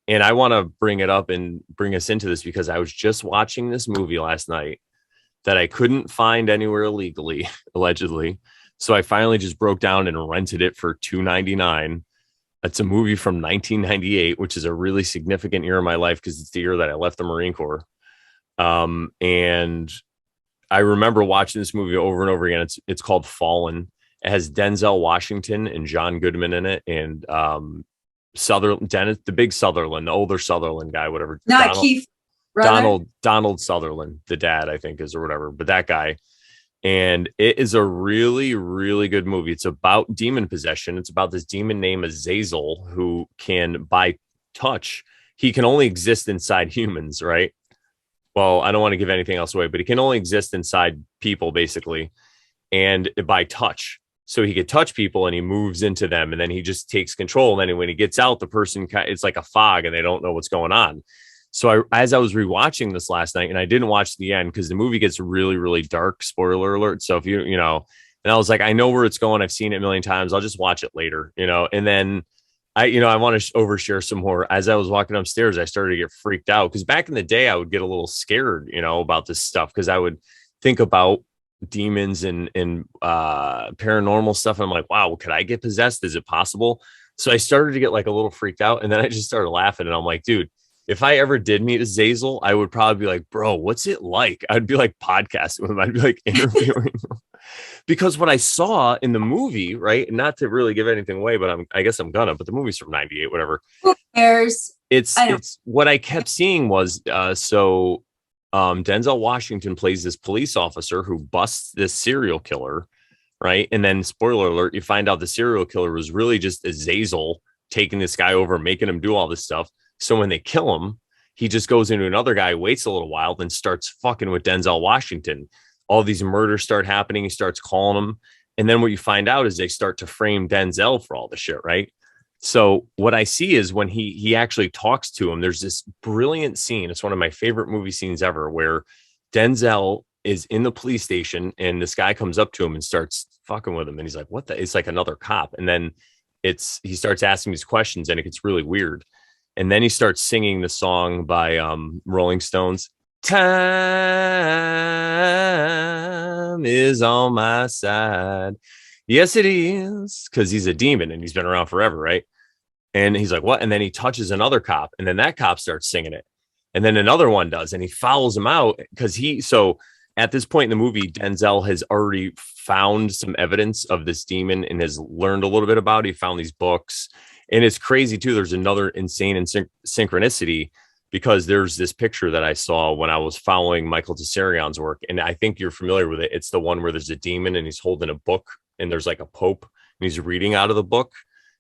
And I want to bring it up and bring us into this because I was just watching this movie last night that I couldn't find anywhere illegally, allegedly. So I finally just broke down and rented it for $2.99. It's a movie from 1998, which is a really significant year in my life because it's the year that I left the Marine Corps. And I remember watching this movie over and over again. It's called Fallen. It has Denzel Washington and John Goodman in it, and Sutherland, Dennis, the big Sutherland, the older Sutherland guy, whatever. Not Keith, brother. Donald Sutherland, the dad, I think is, or whatever. But that guy, and it is a really, really good movie. It's about demon possession. It's about this demon named Azazel who can, by touch, he can only exist inside humans, right? Well, I don't want to give anything else away, but he can only exist inside people, basically, and by touch. So he could touch people and he moves into them, and then he just takes control. And then when he gets out, the person, it's like a fog and they don't know what's going on. So as I was rewatching this last night, and I didn't watch the end because the movie gets really, really dark, spoiler alert. So if you know, and I was like, I know where it's going. I've seen it a million times. I'll just watch it later, and then I want to overshare some more. As I was walking upstairs, I started to get freaked out because back in the day, I would get a little scared, about this stuff because I would think about demons and paranormal stuff. And I'm like, wow, could I get possessed? Is it possible? So I started to get like a little freaked out, and then I just started laughing, and I'm like, dude, if I ever did meet Azazel, I would probably be like, bro, what's it like? I'd be like podcasting with him. I'd be like interviewing him. Because what I saw in the movie, right? Not to really give anything away, but I guess I'm gonna, but the movie's from 98, whatever. Who cares? It's what I kept seeing was Denzel Washington plays this police officer who busts this serial killer, right? And then spoiler alert, you find out the serial killer was really just Azazel taking this guy over, making him do all this stuff. So when they kill him, he just goes into another guy, waits a little while, then starts fucking with Denzel Washington. All these murders start happening. He starts calling him. And then what you find out is they start to frame Denzel for all the shit, right? So what I see is when he actually talks to him, there's this brilliant scene. It's one of my favorite movie scenes ever, where Denzel is in the police station and this guy comes up to him and starts fucking with him. And he's like, what the? It's like another cop. And then he starts asking these questions and it gets really weird. And then he starts singing the song by Rolling Stones. Time is on my side. Yes, it is. Because he's a demon and he's been around forever, right? And he's like, what? And then he touches another cop. And then that cop starts singing it. And then another one does. And he follows him out because so at this point in the movie, Denzel has already found some evidence of this demon and has learned a little bit about it. He found these books. And it's crazy, too. There's another insane synchronicity because there's this picture that I saw when I was following Michael Tessarion's work. And I think you're familiar with it. It's the one where there's a demon and he's holding a book and there's like a pope and he's reading out of the book.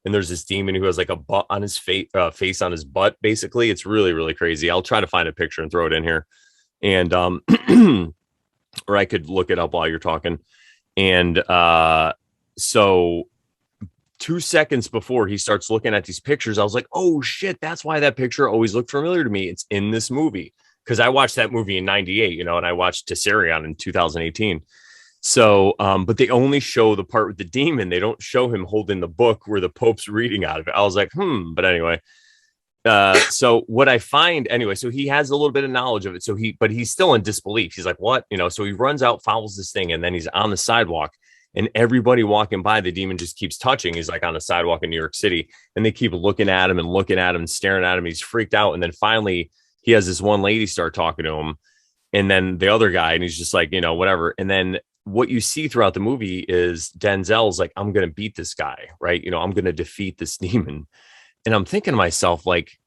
And there's this demon who has like a butt on his face on his butt. Basically, it's really, really crazy. I'll try to find a picture and throw it in here. And or I could look it up while you're talking. And so 2 seconds before he starts looking at these pictures, I was like, oh shit, that's why that picture always looked familiar to me. It's in this movie. Because I watched that movie in 98, and I watched Tessarion in 2018. So, but they only show the part with the demon. They don't show him holding the book where the Pope's reading out of it. I was like, but anyway. So what I find anyway, so he has a little bit of knowledge of it. But he's still in disbelief. He's like, what? So he runs out, follows this thing, and then he's on the sidewalk. And everybody walking by, the demon just keeps touching. He's like on the sidewalk in New York City. And they keep looking at him and staring at him. He's freaked out. And then finally, he has this one lady start talking to him. And then the other guy, and he's just like, whatever. And then what you see throughout the movie is Denzel's like, I'm going to beat this guy, right? I'm going to defeat this demon. And I'm thinking to myself, like,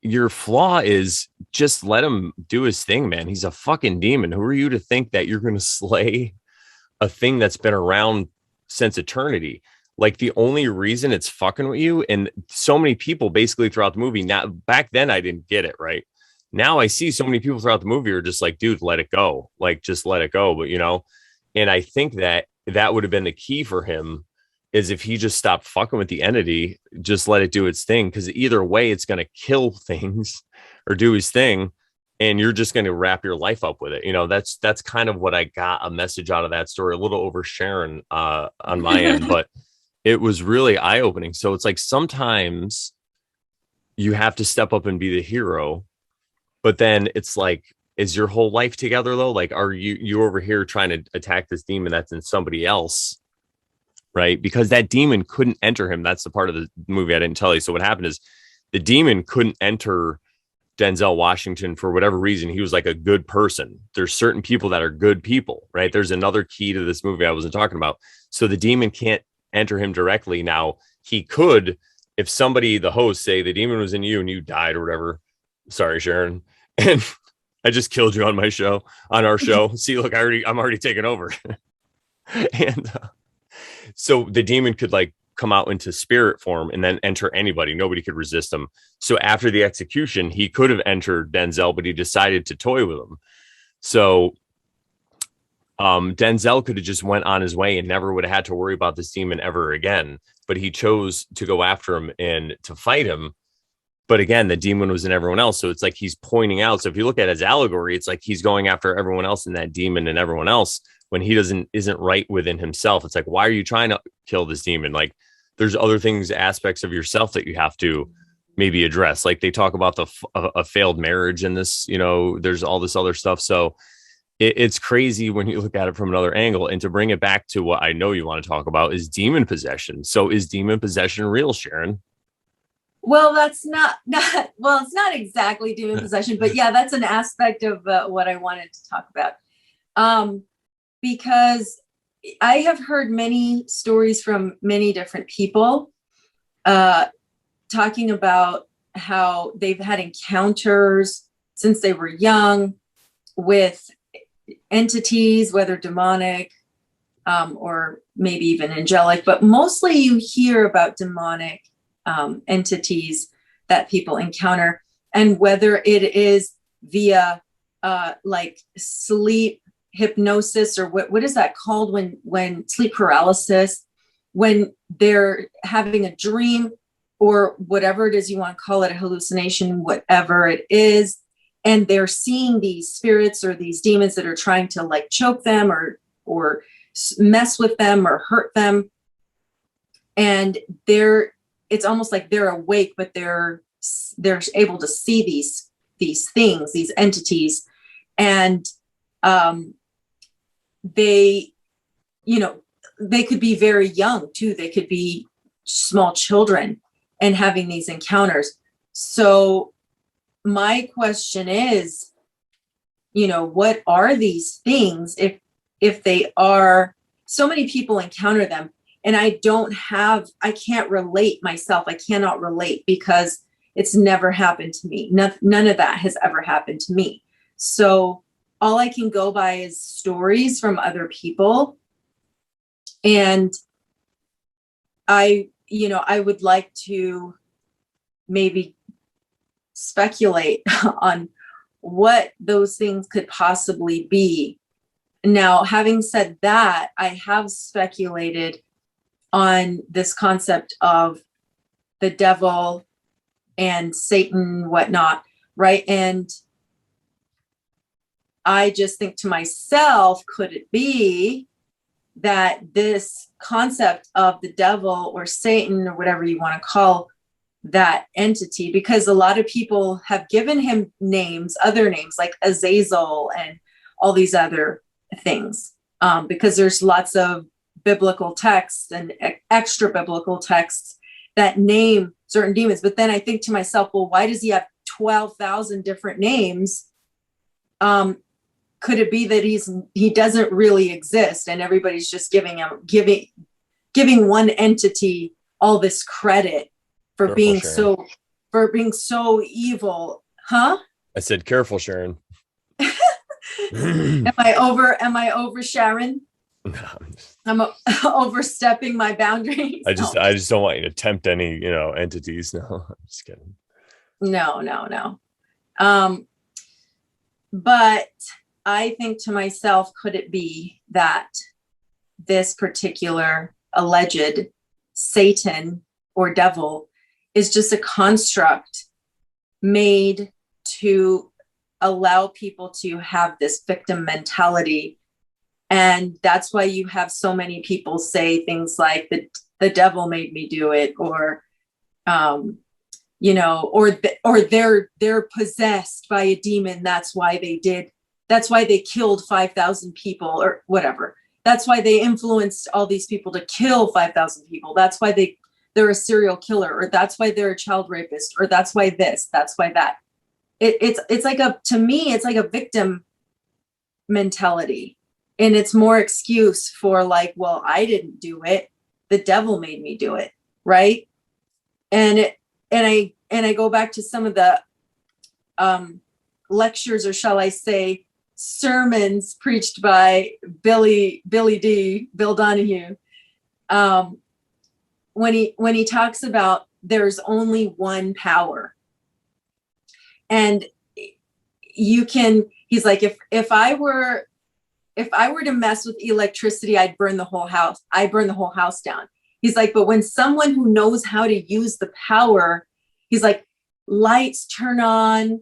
your flaw is just let him do his thing, man. He's a fucking demon. Who are you to think that you're going to slay a thing that's been around since eternity? Like, the only reason it's fucking with you, and so many people basically throughout the movie, now back then I didn't get it, right? Now I see so many people throughout the movie are just like, dude, let it go. Like, just let it go. But, and I think that would have been the key for him, is if he just stopped fucking with the entity, just let it do its thing. Because either way, it's going to kill things or do his thing. And you're just going to wrap your life up with it. That's kind of what I got a message out of that story, a little over Sharon on my end, but it was really eye-opening. So it's like sometimes, you have to step up and be the hero. But then it's like, is your whole life together though? Like, are you over here trying to attack this demon that's in somebody else? Right? Because that demon couldn't enter him. That's the part of the movie I didn't tell you. So what happened is the demon couldn't enter Denzel Washington for whatever reason. He was like a good person. There's certain people that are good people, right? There's another key to this movie I wasn't talking about. So the demon can't enter him directly. Now he could, if somebody, the host, say the demon was in you and you died or whatever. Sorry, Sharon. And I just killed you on our show. See, look, I'm already taking over. And so the demon could like come out into spirit form and then enter anybody. Nobody could resist him. So after the execution, he could have entered Denzel, but he decided to toy with him. So Denzel could have just went on his way and never would have had to worry about this demon ever again. But he chose to go after him and to fight him. But again, the demon was in everyone else. So it's like he's pointing out. So if you look at it as allegory, it's like he's going after everyone else in that demon and everyone else when he isn't right within himself. It's like, why are you trying to kill this demon? Like, there's other things, aspects of yourself that you have to maybe address. Like they talk about a failed marriage in this, there's all this other stuff. So it's crazy when you look at it from another angle. And to bring it back to what I know you want to talk about is demon possession. So is demon possession real, Sharon? Well, that's not well, it's not exactly demon possession, but yeah, that's an aspect of what I wanted to talk about. Because I have heard many stories from many different people talking about how they've had encounters since they were young with entities, whether demonic or maybe even angelic, but mostly you hear about demonic entities that people encounter, and whether it is via like sleep hypnosis, or what is that called when sleep paralysis, when they're having a dream or whatever it is you want to call it, a hallucination, whatever it is, and they're seeing these spirits or these demons that are trying to like choke them or mess with them or hurt them, and it's almost like they're awake, but they're able to see these things, these entities, and they could be very young too. They could be small children and having these encounters. So my question is, what are these things if they are, so many people encounter them, and I can't relate myself. I cannot relate because it's never happened to me. None of that has ever happened to me. So all I can go by is stories from other people. And I would like to maybe speculate on what those things could possibly be. Now, having said that, I have speculated on this concept of the devil and Satan, whatnot, right? And I just think to myself, could it be that this concept of the devil or Satan or whatever you want to call that entity, because a lot of people have given him other names like Azazel and all these other things, because there's lots of biblical texts and extra biblical texts that name certain demons. But then I think to myself, well, why does he have 12,000 different names? Could it be that he doesn't really exist and everybody's just giving one entity all this credit for Careful, being so evil? Huh? I said, careful, Sharon. Am I over, Sharon? I'm overstepping my boundaries. I just don't want you to tempt any, entities. No, I'm just kidding. No. But I think to myself, could it be that this particular alleged Satan or devil is just a construct made to allow people to have this victim mentality? And that's why you have so many people say things like the devil made me do it, or or they're possessed by a demon. That's why they killed 5,000 people or whatever. That's why they influenced all these people to kill 5,000 people. That's why they're a serial killer, or that's why they're a child rapist, or that's why this, that's why that. It's like to me, it's like a victim mentality. And it's more excuse for like, well, I didn't do it. The devil made me do it. Right. And I go back to some of the lectures, or shall I say sermons preached by Bill Donahue, when he talks about there's only one power. And he's like, if I were to mess with electricity, I'd burn the whole house down. He's like, but when someone who knows how to use the power, he's like, lights turn on,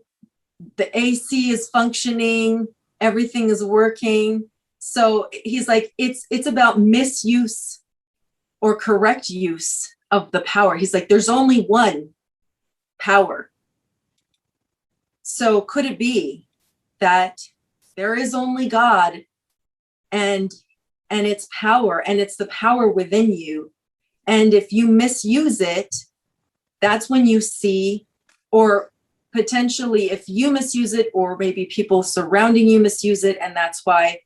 the AC is functioning, everything is working. So he's like, it's about misuse or correct use of the power. He's like, there's only one power. So could it be that there is only God and its power, and it's the power within you? And if you misuse it, that's when you see, or potentially if you misuse it, or maybe people surrounding you misuse it, and that's why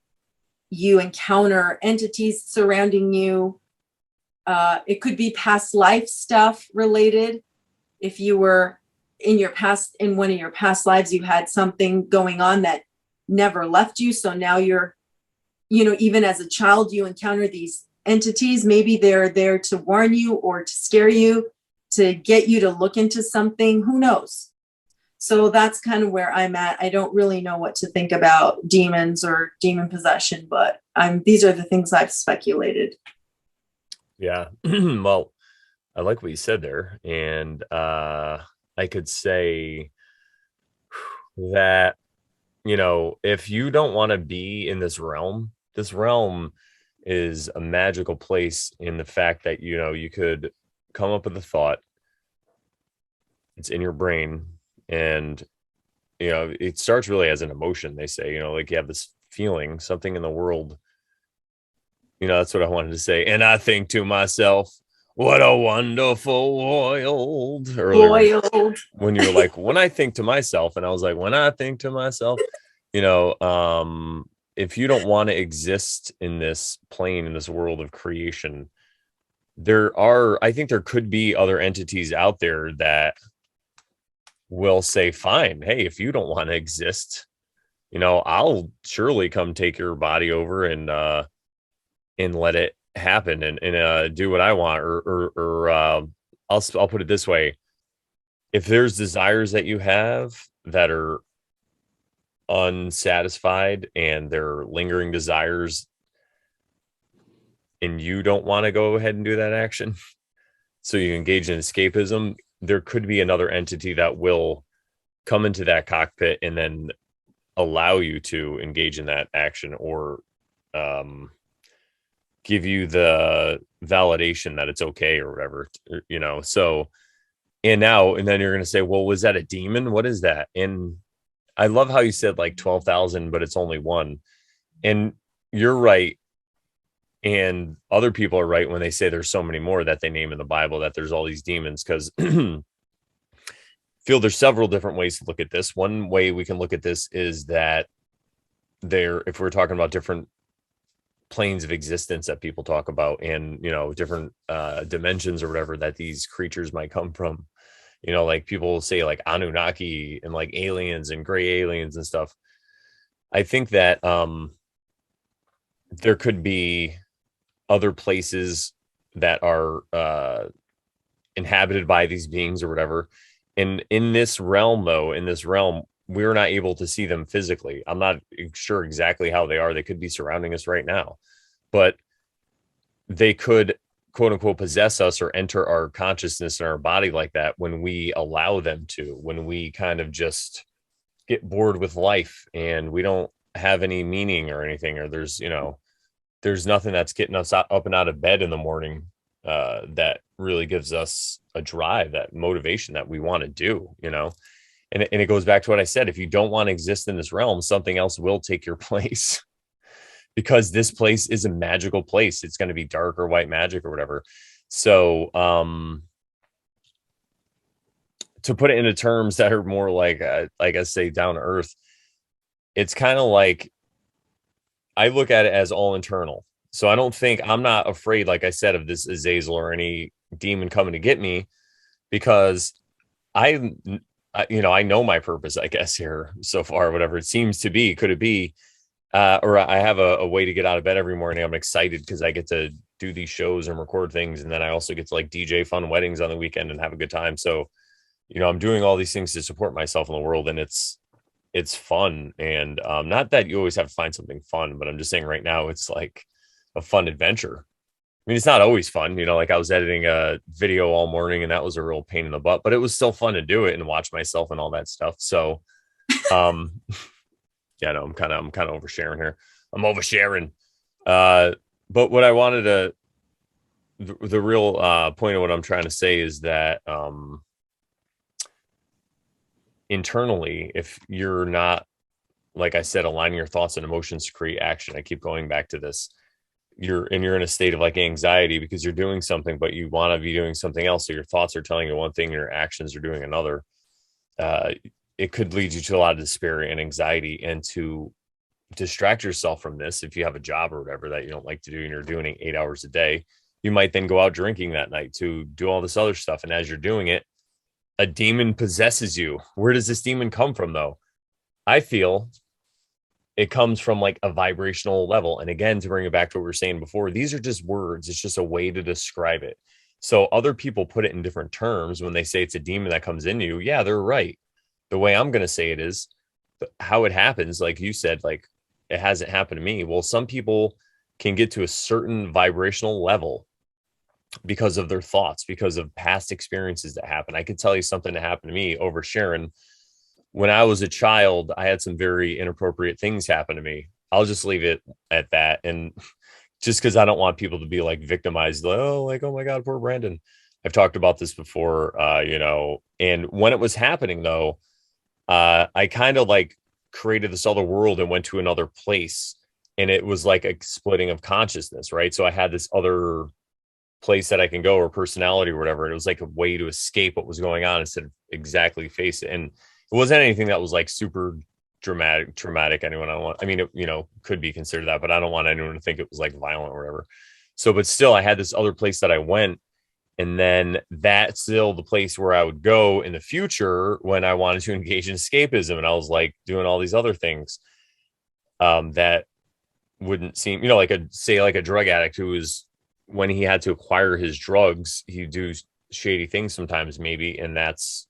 you encounter entities surrounding you. It could be past life stuff related. If you were in one of your past lives, you had something going on that never left you. So now you're, even as a child, you encounter these entities. Maybe they're there to warn you or to scare you, to get you to look into something. Who knows? So that's kind of where I'm at. I don't really know what to think about demons or demon possession, but these are the things I've speculated. Yeah. Well, I like what you said there. And I could say that, if you don't want to be in this realm is a magical place in the fact that, you could come up with a thought. It's in your brain. And, it starts really as an emotion. They say, like you have this feeling, something in the world. That's what I wanted to say. And I think to myself, what a wonderful world. Earlier, when you were like, when I think to myself, and I was like, when I think to myself, if you don't want to exist in this plane, in this world of creation, I think there could be other entities out there that will say, fine, hey, if you don't want to exist, I'll surely come take your body over and let it happen and do what I want. Or I'll put it this way. If there's desires that you have that are unsatisfied and they're lingering desires, and you don't want to go ahead and do that action, so you engage in escapism, there could be another entity that will come into that cockpit and then allow you to engage in that action, or give you the validation that it's okay or whatever, so, and then you're going to say, well, was that a demon? What is that? And I love how you said like 12,000, but it's only one. And you're right. And other people are right when they say there's so many more that they name in the Bible, that there's all these demons, because feel there's several different ways to look at this. One way we can look at this is that if we're talking about different planes of existence that people talk about, and different dimensions or whatever that these creatures might come from, like people say like Anunnaki and like aliens and gray aliens and stuff. I think that there could be other places that are inhabited by these beings or whatever. And in this realm, we're not able to see them physically. I'm not sure exactly how they are. They could be surrounding us right now, but they could, quote unquote, possess us or enter our consciousness and our body like that when we allow them to, when we kind of just get bored with life and we don't have any meaning or anything, or there's nothing that's getting us up and out of bed in the morning that really gives us a drive, that motivation that we want to do, and it goes back to what I said. If you don't want to exist in this realm, something else will take your place because this place is a magical place. It's going to be dark or white magic or whatever. So, to put it into terms that are more like I say, down to earth, it's kind of like I look at it as all internal. So I'm not afraid, like I said, of this Azazel or any demon coming to get me, because I, I know my purpose, I guess, here so far, whatever it seems to be. Could it be, or I have a way to get out of bed every morning. I'm excited because I get to do these shows and record things. And then I also get to like DJ fun weddings on the weekend and have a good time. So, I'm doing all these things to support myself in the world, and it's fun. And not that you always have to find something fun, but I'm just saying right now it's like a fun adventure. I mean, it's not always fun, like I was editing a video all morning and that was a real pain in the butt, but it was still fun to do it and watch myself and all that stuff. So, yeah, no, I'm kind of oversharing here. I'm oversharing. But what I wanted to, the real point of what I'm trying to say is that, internally, if you're not, like I said, aligning your thoughts and emotions to create action, I keep going back to this. You're in a state of like anxiety because you're doing something, but you want to be doing something else. So your thoughts are telling you one thing, and your actions are doing another. It could lead you to a lot of despair and anxiety. And to distract yourself from this, if you have a job or whatever that you don't like to do and you're doing it 8 hours a day, you might then go out drinking that night to do all this other stuff. And as you're doing it, a demon possesses you. Where does this demon come from, though? I feel it comes from like a vibrational level. And again, to bring it back to what we were saying before, these are just words. It's just a way to describe it. So other people put it in different terms when they say it's a demon that comes in you. Yeah, they're right. The way I'm going to say it is how it happens. Like you said, like it hasn't happened to me. Well, some people can get to a certain vibrational level because of their thoughts, because of past experiences that happen. I could tell you something that happened to me over Sharon. When I was a child, I had some very inappropriate things happen to me. I'll just leave it at that. And just because I don't want people to be like victimized, like, oh my God, poor Brandon. I've talked about this before, and when it was happening though, I kind of like created this other world and went to another place. And it was like a splitting of consciousness, right? So I had this other place that I can go, or personality or whatever. And it was like a way to escape what was going on instead of exactly face it. And it wasn't anything that was like super traumatic. I mean, it, could be considered that, but I don't want anyone to think it was like violent or whatever. So, but still I had this other place that I went. And then that's still the place where I would go in the future when I wanted to engage in escapism. And I was like doing all these other things that wouldn't seem, like a drug addict who was, when he had to acquire his drugs, he'd do shady things sometimes, maybe. And that's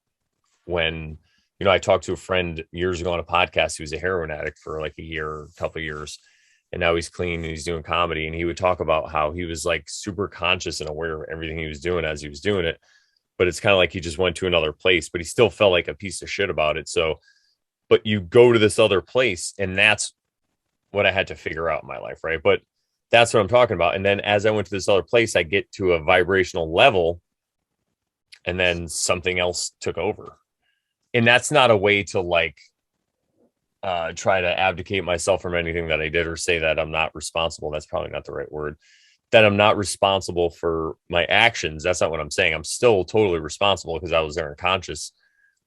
when, I talked to a friend years ago on a podcast who was a heroin addict for like a year, couple of years. And now he's clean and he's doing comedy. And he would talk about how he was like super conscious and aware of everything he was doing as he was doing it. But it's kind of like he just went to another place, but he still felt like a piece of shit about it. So, but you go to this other place, and that's what I had to figure out in my life, right? But that's what I'm talking about. And then as I went to this other place, I get to a vibrational level, and then something else took over. And that's not a way to like try to abdicate myself from anything that I did, or say that I'm not responsible. That's probably not the right word. That I'm not responsible for my actions. That's not what I'm saying. I'm still totally responsible because I was there unconscious.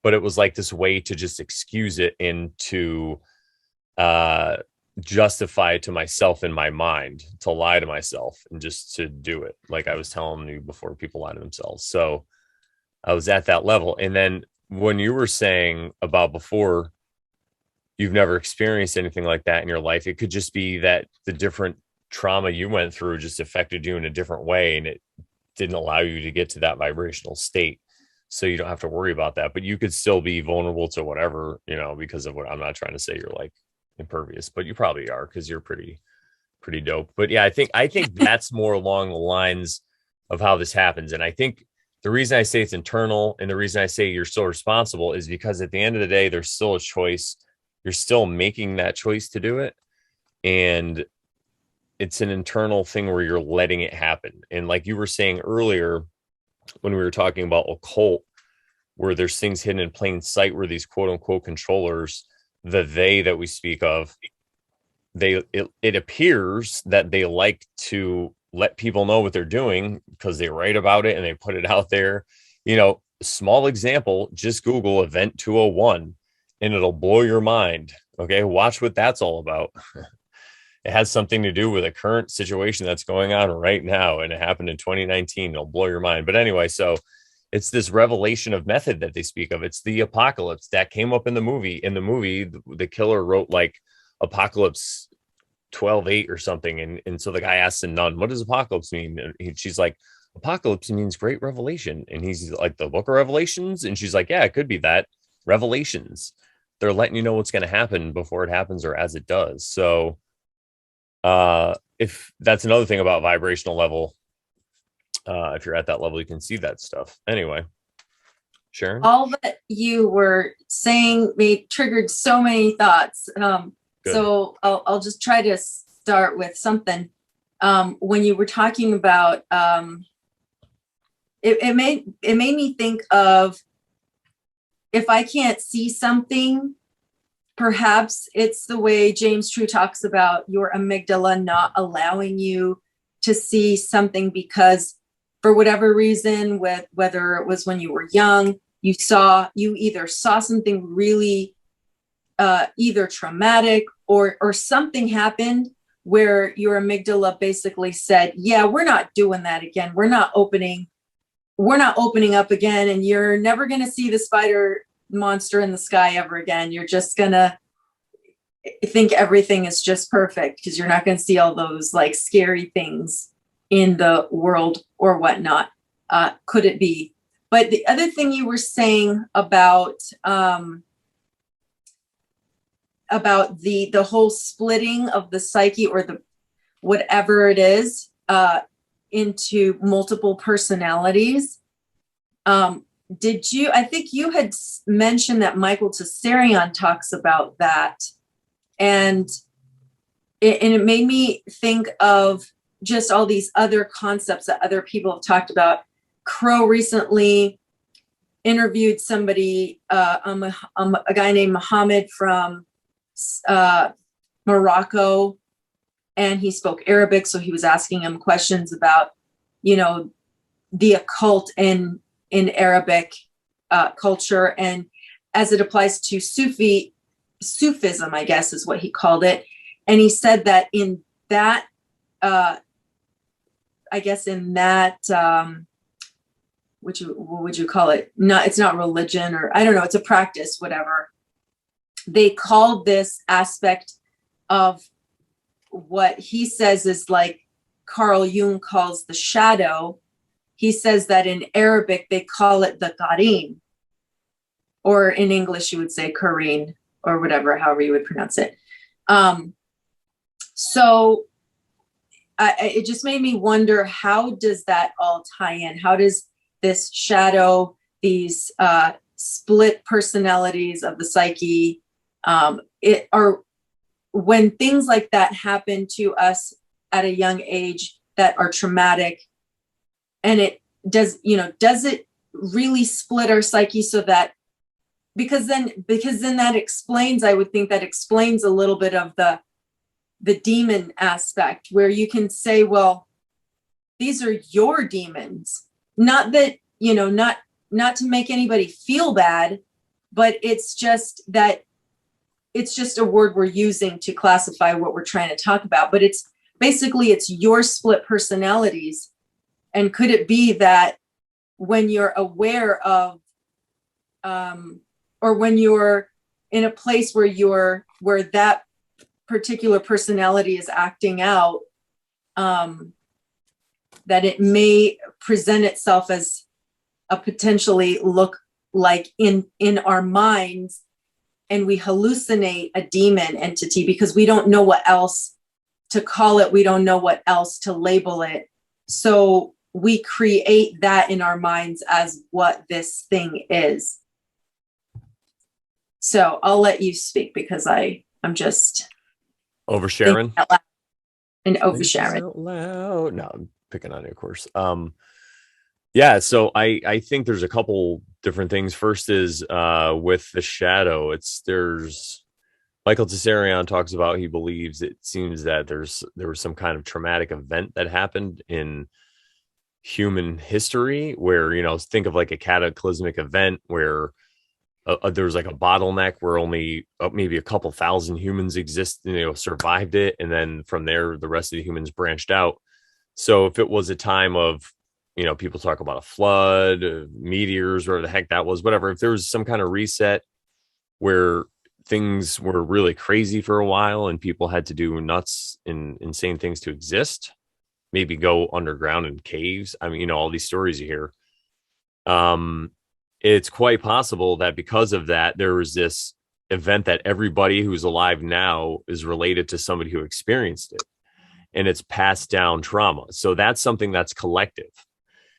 But it was like this way to just excuse it and to justify it to myself in my mind, to lie to myself and just to do it. Like I was telling you before, people lie to themselves. So I was at that level. And then when you were saying about before, you've never experienced anything like that in your life, it could just be that the different trauma you went through just affected you in a different way, and it didn't allow you to get to that vibrational state. So you don't have to worry about that, but you could still be vulnerable to whatever, because of what, I'm not trying to say you're like impervious, but you probably are, because you're pretty dope. But yeah, I think that's more along the lines of how this happens. And I think the reason I say it's internal, and the reason I say you're still responsible, is because at the end of the day, there's still a choice. You're still making that choice to do it. And it's an internal thing where you're letting it happen. And like you were saying earlier, when we were talking about occult, where there's things hidden in plain sight, where these quote unquote controllers, the they that we speak of, it appears that they like to let people know what they're doing because they write about it and they put it out there. Small example, just Google Event 201 and it'll blow your mind. Okay, watch what that's all about. It has something to do with a current situation that's going on right now, and it happened in 2019. It'll blow your mind. But anyway, so it's this revelation of method that they speak of. It's the apocalypse that came up in the movie. In the movie, the killer wrote like Apocalypse 12:8 or something. And so the guy asks the nun, what does apocalypse mean? And she's like, apocalypse means great revelation. And he's like, the book of Revelations? And she's like, yeah, it could be that. Revelations. They're letting you know what's going to happen before it happens or as it does. So if that's another thing about vibrational level, if you're at that level, you can see that stuff. Anyway, Sharon? All that you were saying triggered so many thoughts. So I'll just try to start with something. When you were talking about, it made me think of, if I can't see something, perhaps it's the way James True talks about your amygdala not allowing you to see something because for whatever reason, whether it was when you were young, you either saw something really either traumatic or something happened where your amygdala basically said, yeah, we're not doing that again. We're not opening up again, and you're never going to see the spider monster in the sky ever again. You're just going to think everything is just perfect because you're not going to see all those like scary things in the world or whatnot. Could it be? But the other thing you were saying about the whole splitting of the psyche or the whatever it is into multiple personalities. I think you had mentioned that Michael Tsarion talks about that. And it made me think of just all these other concepts that other people have talked about. Crow recently interviewed somebody, a guy named Mohammed from Morocco, and he spoke Arabic. So he was asking him questions about, the occult in Arabic culture, and as it applies to Sufism, I guess is what he called it. And he said that in that, what would you call it? It's not religion, or I don't know, it's a practice, whatever. They called this aspect of what he says is like Carl Jung calls the shadow. He says that in Arabic, they call it the qarin, or in English, you would say Kareen, or whatever, however you would pronounce it. So it just made me wonder, how does that all tie in? How does this shadow, these split personalities of the psyche, when things like that happen to us at a young age that are traumatic, and does it really split our psyche so that, because then that explains, I would think that explains a little bit of the demon aspect, where you can say, well, these are your demons. Not that, not to make anybody feel bad, but it's just that it's just a word we're using to classify what we're trying to talk about. But it's basically, it's your split personalities. And could it be that when you're aware of, or when you're in a place where that particular personality is acting out, that it may present itself as a potentially look like in our minds, and we hallucinate a demon entity because we don't know what else to call it. We don't know what else to label it. So we create that in our minds as what this thing is. So I'll let you speak because I'm just over Sharon and over Sharon. Out loud. No, I'm picking on you, of course. Yeah, so I think there's a couple different things. First is with the shadow, there's Michael Tsarion talks about, he believes it seems that there was some kind of traumatic event that happened in human history where, think of like a cataclysmic event where there was like a bottleneck where only maybe a couple thousand humans survived it, and then from there the rest of the humans branched out. So if it was a time of, people talk about a flood, meteors, whatever the heck that was, whatever, if there was some kind of reset where things were really crazy for a while and people had to do nuts and insane things to exist, maybe go underground in caves. I mean, all these stories you hear. Um, it's quite possible that because of that, there was this event that everybody who's alive now is related to somebody who experienced it, and it's passed down trauma. So that's something that's collective.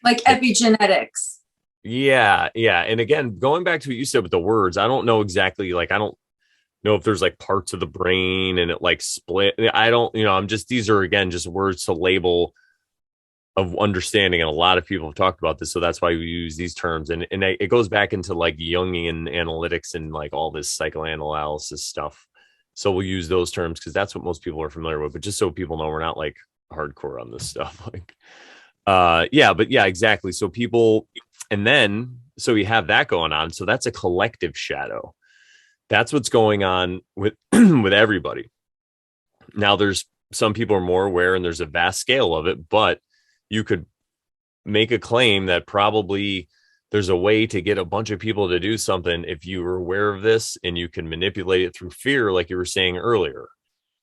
Like epigenetics. Yeah, yeah. And again, going back to what you said with the words, I don't know exactly, like, I don't know if there's like parts of the brain and it like split. I don't, I'm just, these are again just words to label of understanding, and a lot of people have talked about this, so that's why we use these terms. And it goes back into like Jungian analytics and like all this psychoanalysis stuff. So we'll use those terms because that's what most people are familiar with. But just so people know, we're not like hardcore on this stuff. Like, yeah, but yeah, exactly. So people, and then so we have that going on. So that's a collective shadow. That's what's going on with with everybody. Now, there's some people are more aware, and there's a vast scale of it, but you could make a claim that probably there's a way to get a bunch of people to do something if you were aware of this, and you can manipulate it through fear, like you were saying earlier.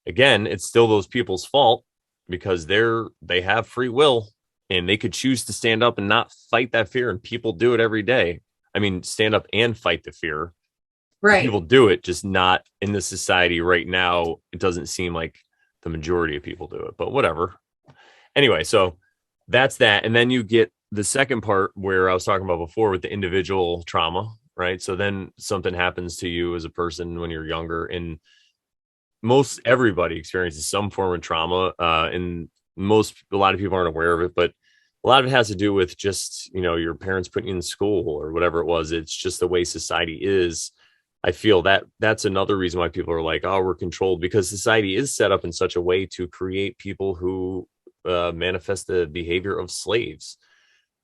Again, it's still those people's fault because they have free will, and they could choose to stand up and not fight that fear, and people do it every day. I mean, stand up and fight the fear. Right. People do it, just not in the society right now. It doesn't seem like the majority of people do it, but whatever. Anyway, so that's that. And then you get the second part where I was talking about before with the individual trauma, right? So then something happens to you as a person when you're younger, and most everybody experiences some form of trauma. And a lot of people aren't aware of it, but a lot of it has to do with just, your parents putting you in school or whatever it was. It's just the way society is. I feel that that's another reason why people are like, oh, we're controlled, because society is set up in such a way to create people who manifest the behavior of slaves,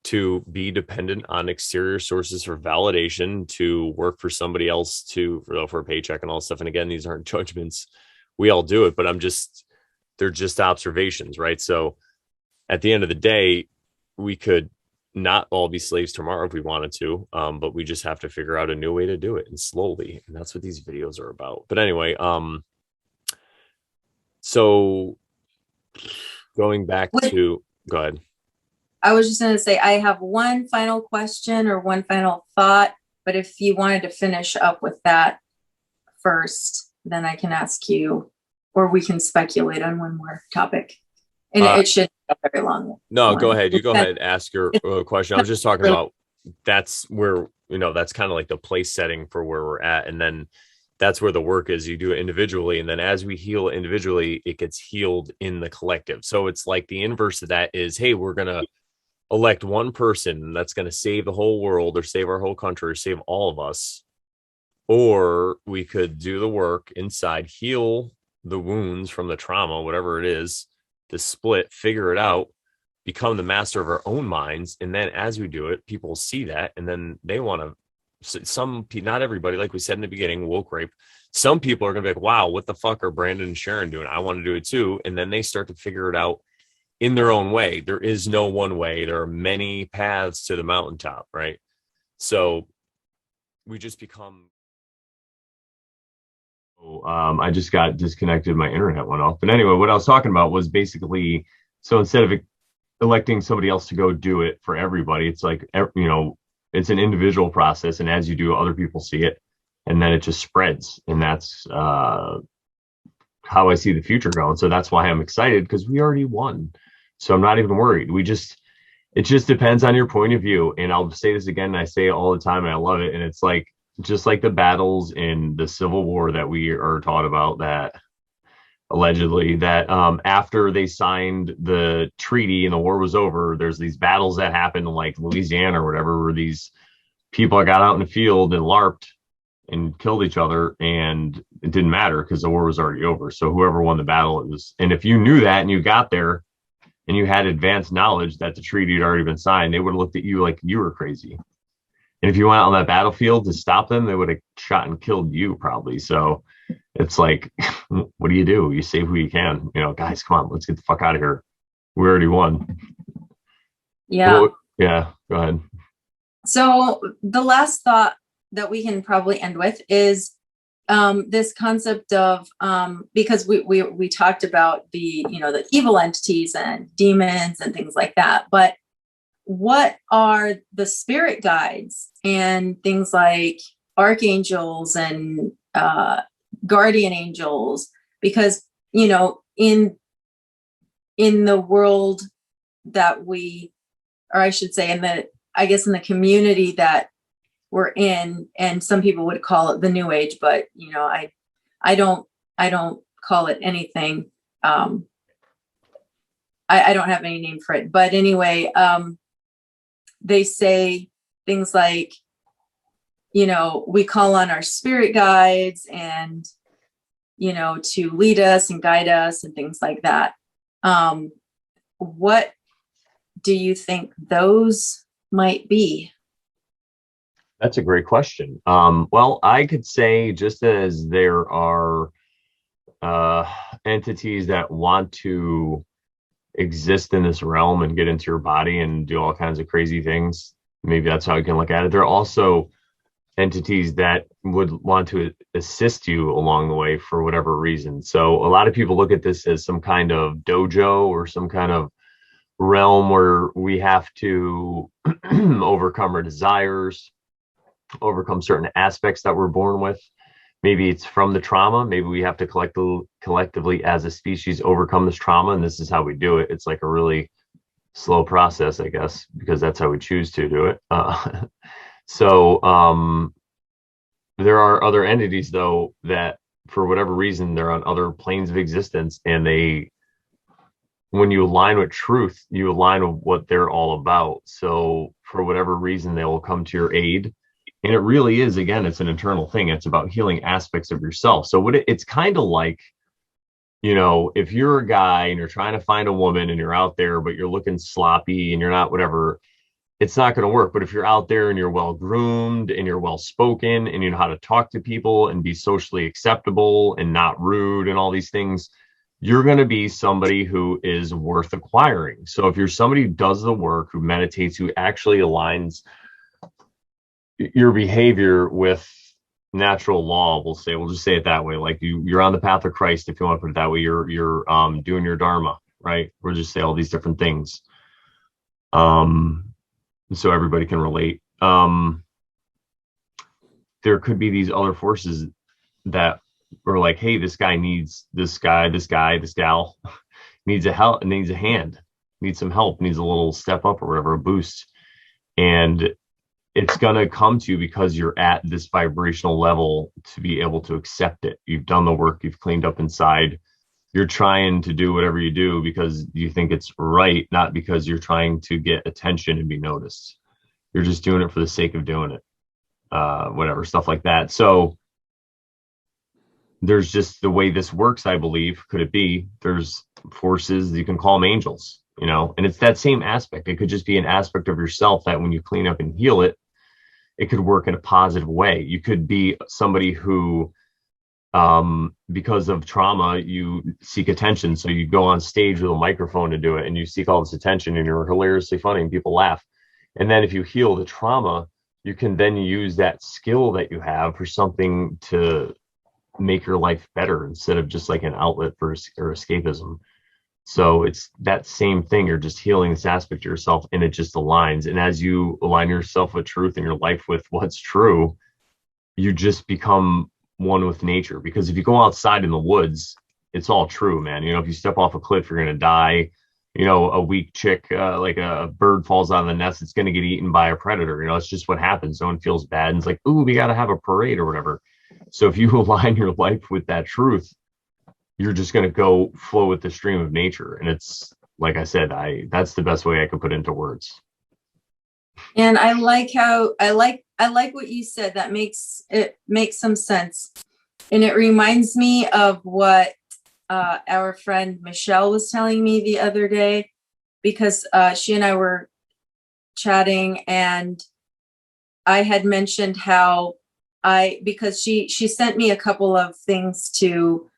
to be dependent on exterior sources for validation, to work for somebody else for a paycheck and all this stuff. And again, these aren't judgments. We all do it, but they're just observations, right? So at the end of the day, we could not all be slaves tomorrow if we wanted to, but we just have to figure out a new way to do it, and slowly. And that's what these videos are about. But anyway, so going back to, go ahead. I was just going to say, I have one final question or one final thought, but if you wanted to finish up with that first, then I can ask you, or we can speculate on one more topic. And it shouldn't be a very long one. No, go ahead. You go ahead, ask your question. I was just talking about, that's where, that's kind of like the place setting for where we're at. And then that's where the work is. You do it individually. And then as we heal individually, it gets healed in the collective. So it's like the inverse of that is, hey, we're going to elect one person that's going to save the whole world, or save our whole country, or save all of us. Or we could do the work inside, heal the wounds from the trauma, whatever it is, the split, figure it out, become the master of our own minds. And then as we do it, people see that, and then they want to, not everybody, like we said in the beginning, woke rape. Some people are going to be like, wow, what the fuck are Brandon and Sharon doing? I want to do it too. And then they start to figure it out in their own way. There is no one way. There are many paths to the mountaintop, right? So we just become. I just got disconnected. My internet went off. But anyway, what I was talking about was basically, so instead of electing somebody else to go do it for everybody, it's like, it's an individual process. And as you do, other people see it, and then it just spreads. And that's how I see the future going. So that's why I'm excited, because we already won. So I'm not even worried. It just depends on your point of view. And I'll say this again, and I say it all the time, and I love it. And it's like, just like the battles in the Civil War that we are taught about, that allegedly, that after they signed the treaty and the war was over, there's these battles that happened in like Louisiana or whatever, where these people got out in the field and LARPed and killed each other, and it didn't matter because the war was already over. So whoever won the battle, it was. And if you knew that and you got there and you had advanced knowledge that the treaty had already been signed, they would have looked at you like you were crazy. And if you went out on that battlefield to stop them, they would have shot and killed you probably. So it's like, what do? You save who you can. You know, guys, come on, let's get the fuck out of here. We already won. Yeah. Yeah, go ahead. So the last thought that we can probably end with is this concept of because we talked about the the evil entities and demons and things like that, but what are the spirit guides and things like archangels and guardian angels? Because in the world that we, or I should say, in the community that we're in, and some people would call it the new age, but I don't call it anything. I don't have any name for it, but anyway, they say things like, we call on our spirit guides and to lead us and guide us and things like that. What do you think those might be? That's a great question. Well, I could say, just as there are entities that want to exist in this realm and get into your body and do all kinds of crazy things, maybe that's how you can look at it. There are also entities that would want to assist you along the way for whatever reason. So a lot of people look at this as some kind of dojo or some kind of realm where we have to overcome our desires, overcome certain aspects that we're born with. Maybe it's from the trauma. Maybe we have to collectively as a species overcome this trauma, and this is how we do it. It's like a really slow process, I guess, because that's how we choose to do it. So there are other entities, though, that for whatever reason they're on other planes of existence, and when you align with truth, you align with what they're all about. So for whatever reason, they will come to your aid. And it really is, again, it's an internal thing. It's about healing aspects of yourself. So it's kind of like, if you're a guy and you're trying to find a woman and you're out there, but you're looking sloppy and you're not whatever, it's not going to work. But if you're out there and you're well groomed and you're well spoken and you know how to talk to people and be socially acceptable and not rude and all these things, you're going to be somebody who is worth acquiring. So if you're somebody who does the work, who meditates, who actually aligns your behavior with natural law, we'll just say it that way. Like you're on the path of Christ, if you want to put it that way. You're doing your dharma, right? We'll just say all these different things. So everybody can relate. There could be these other forces that are like, hey, this gal needs a hand, needs some help, needs a little step up or whatever, a boost. And it's going to come to you because you're at this vibrational level to be able to accept it. You've done the work, you've cleaned up inside. You're trying to do whatever you do because you think it's right, not because you're trying to get attention and be noticed. You're just doing it for the sake of doing it. Whatever, stuff like that. So there's just the way this works, I believe. Could it be there's forces, you can call them angels, and it's that same aspect. It could just be an aspect of yourself that when you clean up and heal it, it could work in a positive way. You could be somebody who, because of trauma, you seek attention. So you go on stage with a microphone to do it, and you seek all this attention, and you're hilariously funny, and people laugh. And then if you heal the trauma, you can then use that skill that you have for something to make your life better instead of just like an outlet for or escapism. So it's that same thing. You're just healing this aspect of yourself, and it just aligns. And as you align yourself with truth in your life with what's true, you just become one with nature. Because if you go outside in the woods, it's all true, man. If you step off a cliff, you're going to die. A weak chick, like a bird falls out of the nest, it's going to get eaten by a predator. It's just what happens. No one feels bad. And it's like, ooh, we got to have a parade or whatever. So if you align your life with that truth, you're just going to go flow with the stream of nature. And it's like I said, that's the best way I could put into words. And I like how I like what you said. That makes some sense. And it reminds me of what our friend Michelle was telling me the other day, because she and I were chatting, and I had mentioned how because she sent me a couple of things to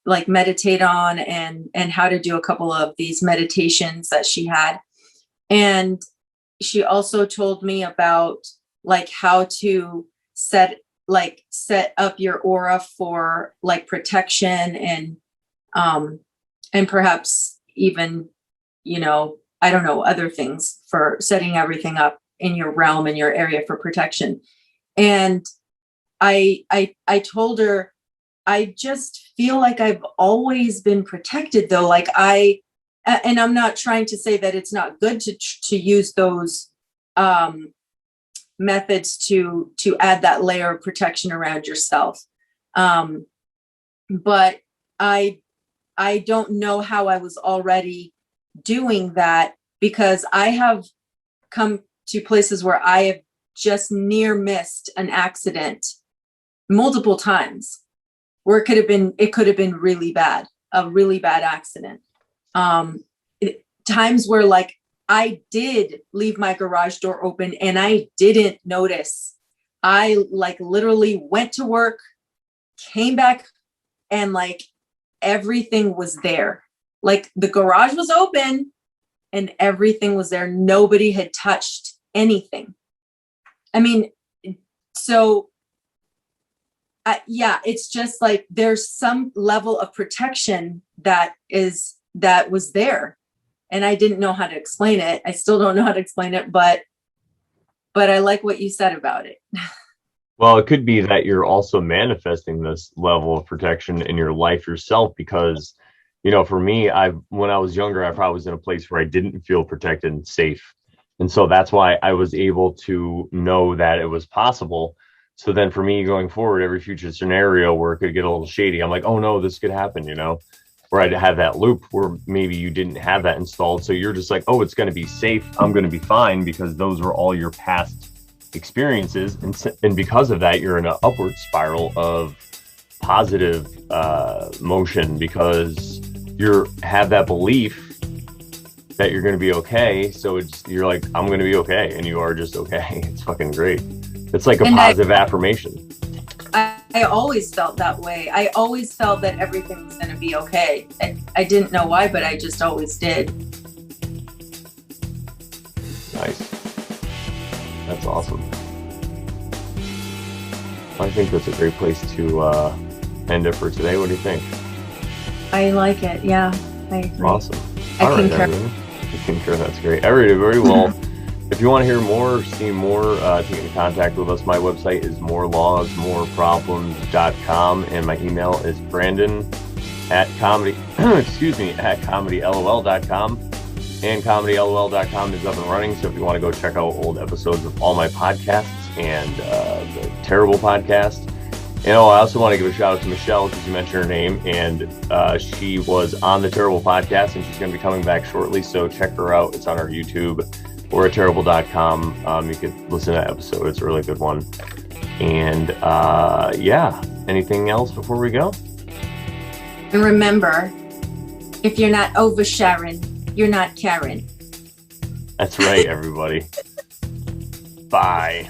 like meditate on, and how to do a couple of these meditations that she had. And she also told me about like how to set up your aura for like protection, and perhaps even, I don't know, other things for setting everything up in your realm, in your area for protection. And I told her, I just feel like I've always been protected though. Like and I'm not trying to say that it's not good to use those methods to add that layer of protection around yourself. But I don't know how I was already doing that, because I have come to places where I have just near missed an accident multiple times, where it could have been really bad, a really bad accident. Times where like I did leave my garage door open and I didn't notice. I like literally went to work, came back, and like everything was there. Like the garage was open and everything was there. Nobody had touched anything. I mean, so yeah, it's just like there's some level of protection that was there, and I didn't know how to explain it. I still don't know how to explain it, but I like what you said about it. Well, it could be that you're also manifesting this level of protection in your life yourself, because, for me, when I was younger, I probably was in a place where I didn't feel protected and safe. And so that's why I was able to know that it was possible. So then for me going forward, every future scenario where it could get a little shady, I'm like, oh no, this could happen, where I'd have that loop where maybe you didn't have that installed. So you're just like, oh, it's going to be safe. I'm going to be fine, because those were all your past experiences. And because of that, you're in an upward spiral of positive motion, because you have that belief that you're going to be okay. So you're like, I'm going to be okay. And you are just okay. It's fucking great. It's like a positive affirmation. I always felt that way. I always felt that everything was going to be okay. I didn't know why, but I just always did. Nice. That's awesome. I think that's a great place to end it for today. What do you think? I like it. Yeah, I agree. Awesome. I concur. I concur. That's great. Everybody, very well. If you want to hear more, see more, to get in contact with us, my website is morelawsmoreproblems.com, and my email is brandon@comedylol.com, and comedylol.com is up and running. So if you want to go check out old episodes of all my podcasts and the Terrible podcast. And I also want to give a shout out to Michelle, because you mentioned her name, and she was on the Terrible podcast, and she's going to be coming back shortly. So check her out. It's on our YouTube or at terrible.com. You could listen to that episode. It's a really good one. And yeah, anything else before we go? And remember, if you're not over Sharon, you're not Karen. That's right, everybody. Bye.